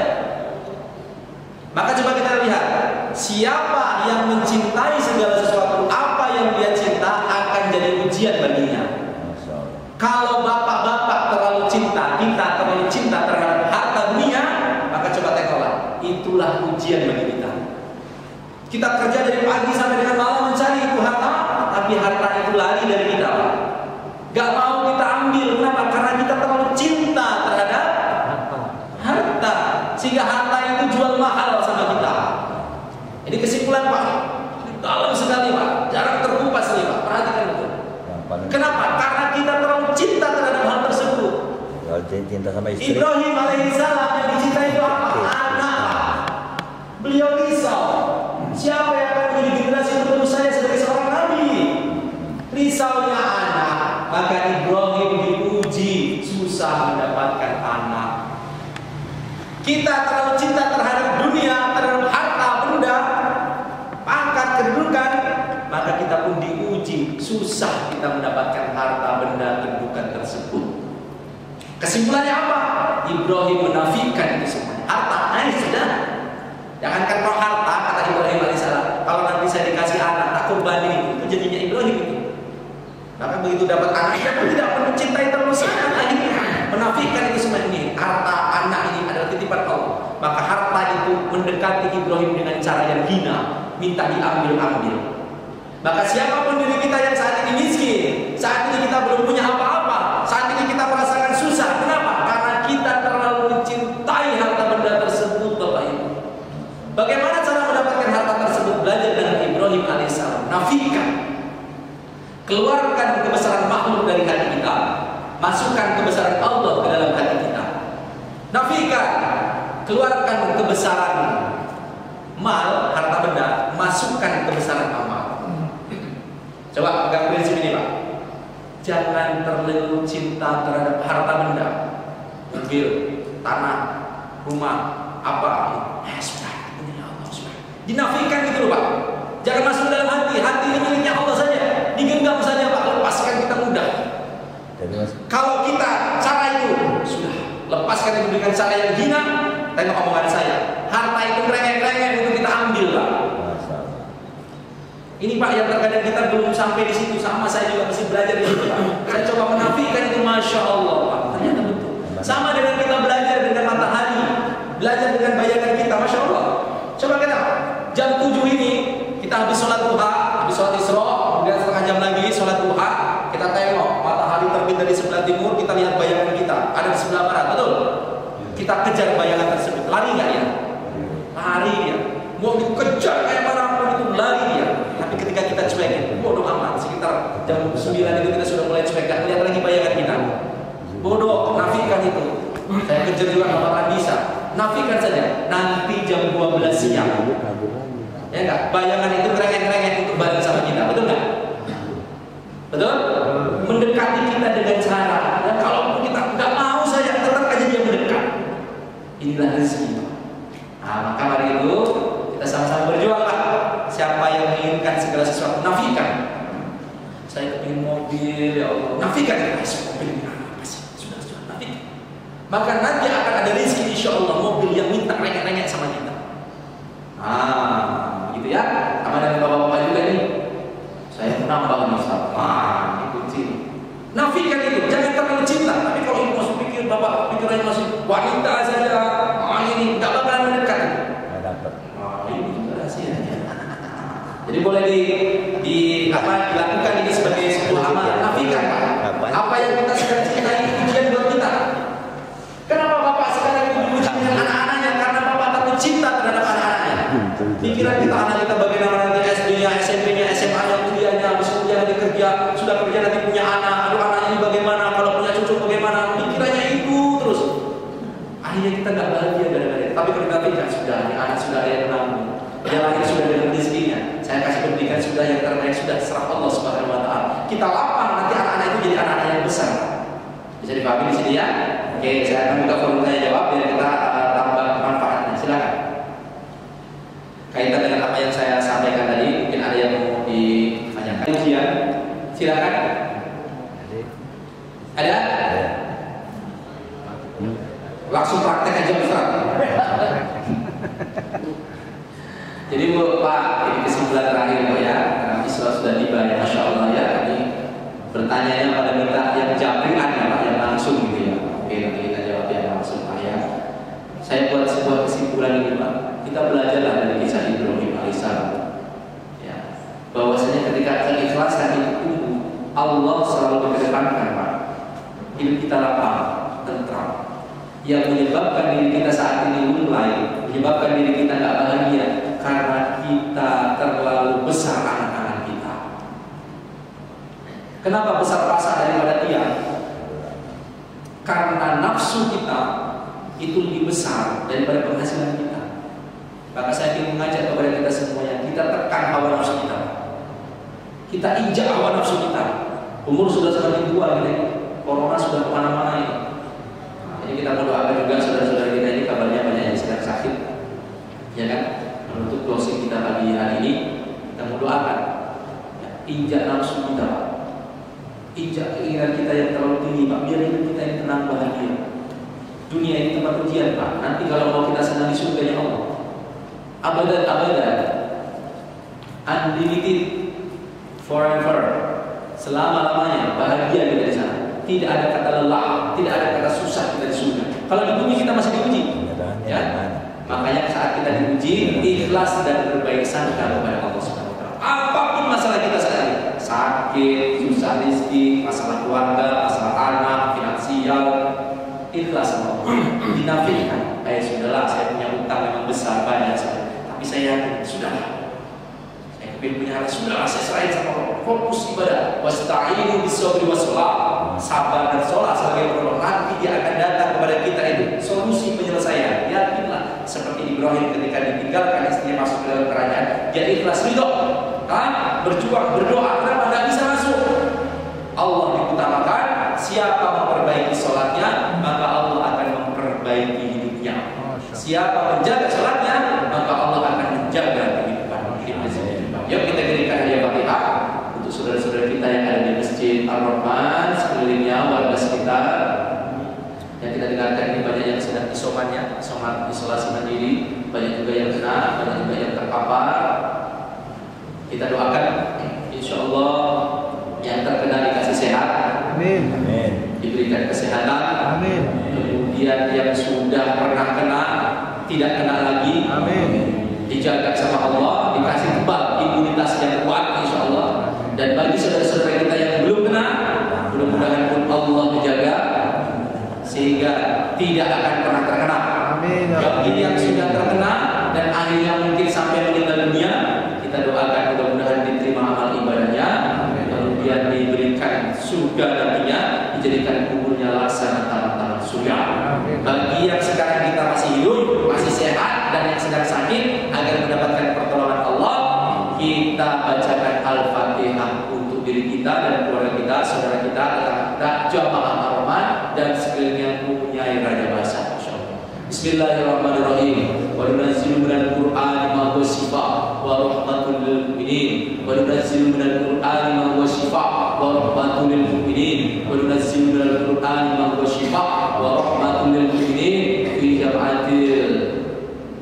Maka coba kita lihat, siapa yang mencintai segala sesuatu, apa yang dia cinta akan jadi ujian baginya. Kalau bapak-bapak terlalu cinta, kita terlalu cinta terhadap harta dunia, maka coba tengoklah, itulah ujian bagi kita. Kita kerja dari pagi sampai dengan malam mencari itu harta, tapi harta itu lari dari kita, Pak. Gak mau kita ambil, kenapa? Karena kita terlalu cinta terhadap harta, sehingga harta itu jual mahal sama kita. Ini kesimpulan Pak, dalam sekali Pak, jarang terkupas nih Pak, perhatikan betul. Kenapa? Karena kita terlalu cinta terhadap hal tersebut. Cinta sama istri. Ibrahim alaihissalam yang dicintai itu apa? Anak. Beliau risau, siapa yang akan menjadi generasi penerus saya sebagai seorang nabi? Risaunya anak, maka Ibrahim diuji susah mendapatkan anak. Kita terlalu cinta terhadap dunia, terhadap harta benda, pangkat, kedudukan, maka kita pun diuji susah kita mendapatkan harta benda kedudukan tersebut. Kesimpulannya apa? Ibrahim menafikan itu semuanya. Harta, sudah. Jangankan kalau harta, kata Ibrahim alaihissalam, kalau nanti saya dikasih anak, tak kurbani itu jadinya Ibrahim itu. Maka begitu dapat anak, dia pun tidak perlu cintai terus. Akhirnya menafikan itu semua ini. Harta anak ini adalah titipan Allah. Maka harta itu mendekati Ibrahim dengan cara yang hina, minta diambil-ambil. Maka siapapun diri kita yang saat ini miskin, saat ini kita belum punya apa-apa, saat ini kita merasakan susah. Kenapa? Karena kita terlalu mencintai harta benda tersebut, Bapak Ibu. Bagaimana cara mendapatkan harta tersebut? Belajar dengan Ibrahim alaihissalam. Nafikan, keluarkan kebesaran makhluk dari hati kita, masukkan kebesaran Allah ke dalam hati kita. Nafikan, keluarkan kebesaran mal, harta benda, masukkan kebesaran amal. Coba pegang prinsip ini Pak. Jangan terlalu cinta terhadap harta benda, mobil, tanah, rumah, apa. Sudah, ini Allah sudah. Dinafikan gitu loh Pak. Jangan masuk dalam hati. Hati ini miliknya Allah saja. Digenggam saja Pak. Lepaskan kita mudah. Kalau kita cara itu sudah lepaskan itu dengan cara yang hina. Tengok omongan saya. Harta itu rengek-rengek itu kita ambil Pak. Ini Pak yang terkadang kita belum sampai di situ, sama saya juga masih belajar di situ Pak. Saya coba menafikan itu, masya Allah Pak. Ternyata betul. Sama dengan kita belajar dengan matahari, belajar dengan bayangan kita, masya Allah. Coba kita jam 7 ini kita habis sholat duha, habis sholat isra, kemudian setengah jam lagi sholat duha, kita tengok matahari terbit dari sebelah timur, kita lihat bayangan kita ada di sebelah barat, betul? Kita kejar bayangan tersebut, lari nggak ya? Lari dia. Mau dikejar kayak manapun itu lari dia. Tapi ketika kita cuekin, bodoh amat. Sekitar jam 9 itu kita sudah mulai cuek, gak lihat lagi bayangan kita. Bodoh, nafikan itu. Saya kejar juga nggak bakalan bisa. Nafikan saja. Nanti jam 12 siang. Ya enggak? Bayangan itu kerengek-kerengek untuk balik sama kita. Betul nggak? Betul? Mendekati kita dengan cara. Dan kalau kita nggak mau saya tetap aja dia mendekat. Inilah rezeki. Nah, maka mari itu kita sama-sama berjuang Pak. Siapa yang menginginkan segala sesuatu, nafikan. Saya ingin mobil, ya Allah. Nafikan. Mobil ini apa sih? Sudah, nafikan. Maka nanti akan ada rezeki insya Allah mobil yang minta rengek-rengek sama kita. Gitu ya. Sama dengan bapak-bapak juga nih. Saya menambah nih Ustaz. Ikuti. Nafikan itu, jangan terlalu cinta. Tapi kalau ibu masuk pikir, bapak pikirannya masih wanita saja. Ini nggak bakalan mendekat. Ini juga rahasianya. Jadi boleh dilakukan ini sebagai sebuah amal. Nafikan apa yang kita sedang cintai itu ujian buat kita. Kenapa bapak sekarang diuji dengan anak-anaknya? Karena bapak takut cinta terhadap anak-anaknya. Pikiran kita anak kita bagaimana nanti SD-nya, SMP-nya, SMA-nya, kuliahnya, habis kuliah nanti kerja, sudah kerja nanti punya anak. Aduh anak ini bagaimana? Kalau punya cucu bagaimana? Pikirannya itu terus. Akhirnya kita nggak bahagia gara-gara itu. Tapi kalau kita sudah, anak sudah ada yang menanggung. Yang lahir sudah dengan rezekinya. Saya kasih pendidikan sudah, yang terbaik sudah, serah Allah Subhanahu Wa Taala. Kita lapang nanti anak-anak itu jadi anak-anak yang besar. Bisa Bisa dipahami di sini ya? Oke, saya akan buka forum tanya jawab biar kita tambah manfaatnya. Silakan. Kaitan dengan apa yang saya sampaikan tadi, mungkin ada yang mau ditanyakan. Ujian, silakan. Ada? Langsung praktek aja Ustaz. Jadi Bu, Pak, ini kesimpulan terakhir Bu ya. Karena Islam sudah tiba ya, Masya Allah ya. Ini bertanya pada minta yang japrian ya Pak, yang langsung gitu ya. Oke, nanti kita jawab yang langsung Pak ya. Saya buat sebuah kesimpulan ini Pak. Kita belajarlah dari kisah Ibrahim alaihissalam. Ya, bahwasanya ketika keikhlasan itu Allah selalu mengedepankan Pak. Hidup kita lapang, tentram. Yang menyebabkan diri kita saat ini mulai, menyebabkan diri kita nggak bahagia karena kita terlalu besar anak-anak kita. Kenapa besar rasa daripada dia? Karena nafsu kita itu lebih besar daripada penghasilan kita. Maka saya ingin mengajak kepada kita semuanya, kita tekan hawa nafsu kita. Kita injak hawa nafsu kita. Umur sudah semakin tua gitu. Corona sudah kemana-mana ini. Jadi kita mau doakan juga saudara-saudara kita ini kabarnya banyak yang sedang sakit, ya kan? Menutup closing kita pagi hari ini, kita mau doakan. Ya, injak nafsu kita, Pak. Injak keinginan kita yang terlalu tinggi, Pak. Biar hidup kita ini tenang bahagia. Dunia ini tempat ujian, Pak. Nanti kalau mau kita senang di surganya Allah, abadan, unlimited, forever, selama-lamanya bahagia kita di sana. Tidak ada kata lelah, tidak ada kata susah kita di surga. Kalau diuji kita masih diuji, ya. Makanya saat kita diuji, ikhlas dan berbaik sangka kepada Allah Subhanahu Wa Taala. Apapun masalah kita saat ini, sakit, susah rezeki, masalah keluarga, masalah anak, finansial, ikhlas Allah. Dinafikan, sudahlah, saya punya utang memang besar banyak, tapi saya yakin sudahlah. Punya sudah saya serahin sama Allah. Fokus ibadah. Wasta'inu bis-sabri was-shalah. Sabar dan sholat sebagai penolong. Nanti dia akan datang kepada kita itu solusi penyelesaian. Yakinlah seperti Ibrahim ketika ditinggalkan istrinya masuk ke dalam kerajaan, dia ikhlas ridho. Berjuang, berdoa. Kenapa nggak bisa masuk? Allah diutamakan. Siapa memperbaiki sholatnya, maka Allah akan memperbaiki hidupnya. Siapa menjaga sholatnya, maka Allah akan menjaga kehidupan hidupnya. Yuk kita berikan hadiah Fatihah untuk saudara-saudara kita yang ada di Masjid Ar-Rahman, sekelilingnya, warga sekitar. Yang kita dengarkan ini banyak yang sedang isomannya, isolasi mandiri, banyak juga yang kena, banyak juga yang terpapar. Kita doakan, insya Allah yang terkena dikasih sehat, Amin. diberikan kesehatan, Amin. Kemudian yang sudah pernah kena tidak kena lagi, Amin. Dijaga sama Allah, dikasih kebal imunitas yang kuat insya Allah. Dan bagi saudara-saudara kita yang belum kena, mudah-mudahan pun Allah menjaga sehingga tidak akan pernah terkena. Amin. Bagi yang sudah terkena dan akhirnya mungkin sampai meninggal dunia, kita doakan mudah-mudahan diterima amal ibadahnya, kemudian diberikan surga nantinya, dijadikan kuburnya laksana tanah-tanah surga. Bagi yang sekarang kita masih hidup, masih sehat, dan yang sedang sakit, agar mendapatkan pertolongan Allah, kita bacakan Al-Fatihah untuk diri kita dan keluarga kita, saudara kita, tetangga kita, jamaah Ar-Rahman, dan sekelilingnya mempunyai raja bahasa. Bismillahirrahmanirrahim. Wa nunazzilu minal Qur'ani ma huwa shifaa wa rahmatul lil mu'minin. Wa nunazzilu minal Qur'ani ma huwa shifaa wa rahmatul lil mu'minin. Wa nunazzilu minal Qur'ani ma huwa shifaa wa rahmatul lil mu'minin. Fi jam'atil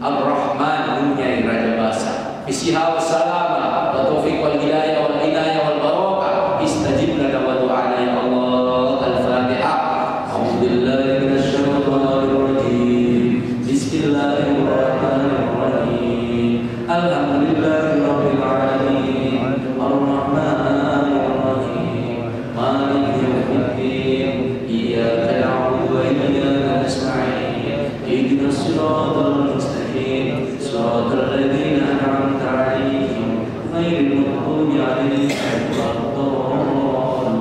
Ar-Rahman, mempunyai raja bahasa. Fisiha wa salama wa taufiq wal hidayah wal inayah wal barakah. Istajib lana wa du'ana ya Allah. Al-Fatihah. A'udzubillahi minasyaitonir rajim. Bismillahirrahmanirrahim. Alhamdulillahirabbil alamin. Ar-Rahmanir Rahim. Maliki yaumiddin. Iyyaka na'budu wa iyyaka nasta'in. Ihdinas siratal mustaqim. Siratal ladzina an'amta 'alaihim ghairil maghdubi 'alaihim waladdallin.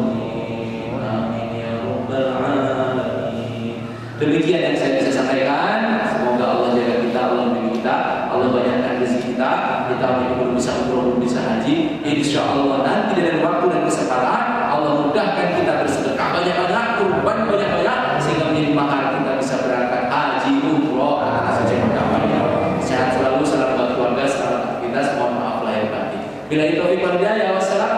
Amin ya rabbal alamin. Demikian yang saya bisa sampaikan. Semoga Allah jaga kita, Allah melindungi kita, Allah banyakkan rezeki kita. Kita belum bisa umroh, belum bisa haji. Insya Allah nanti dengan waktu dan kesempatan Allah mudahkan kita bersedekah banyak-banyak, kurban banyak-banyak. Bila itu taufiq wal hidayah. Wassalamu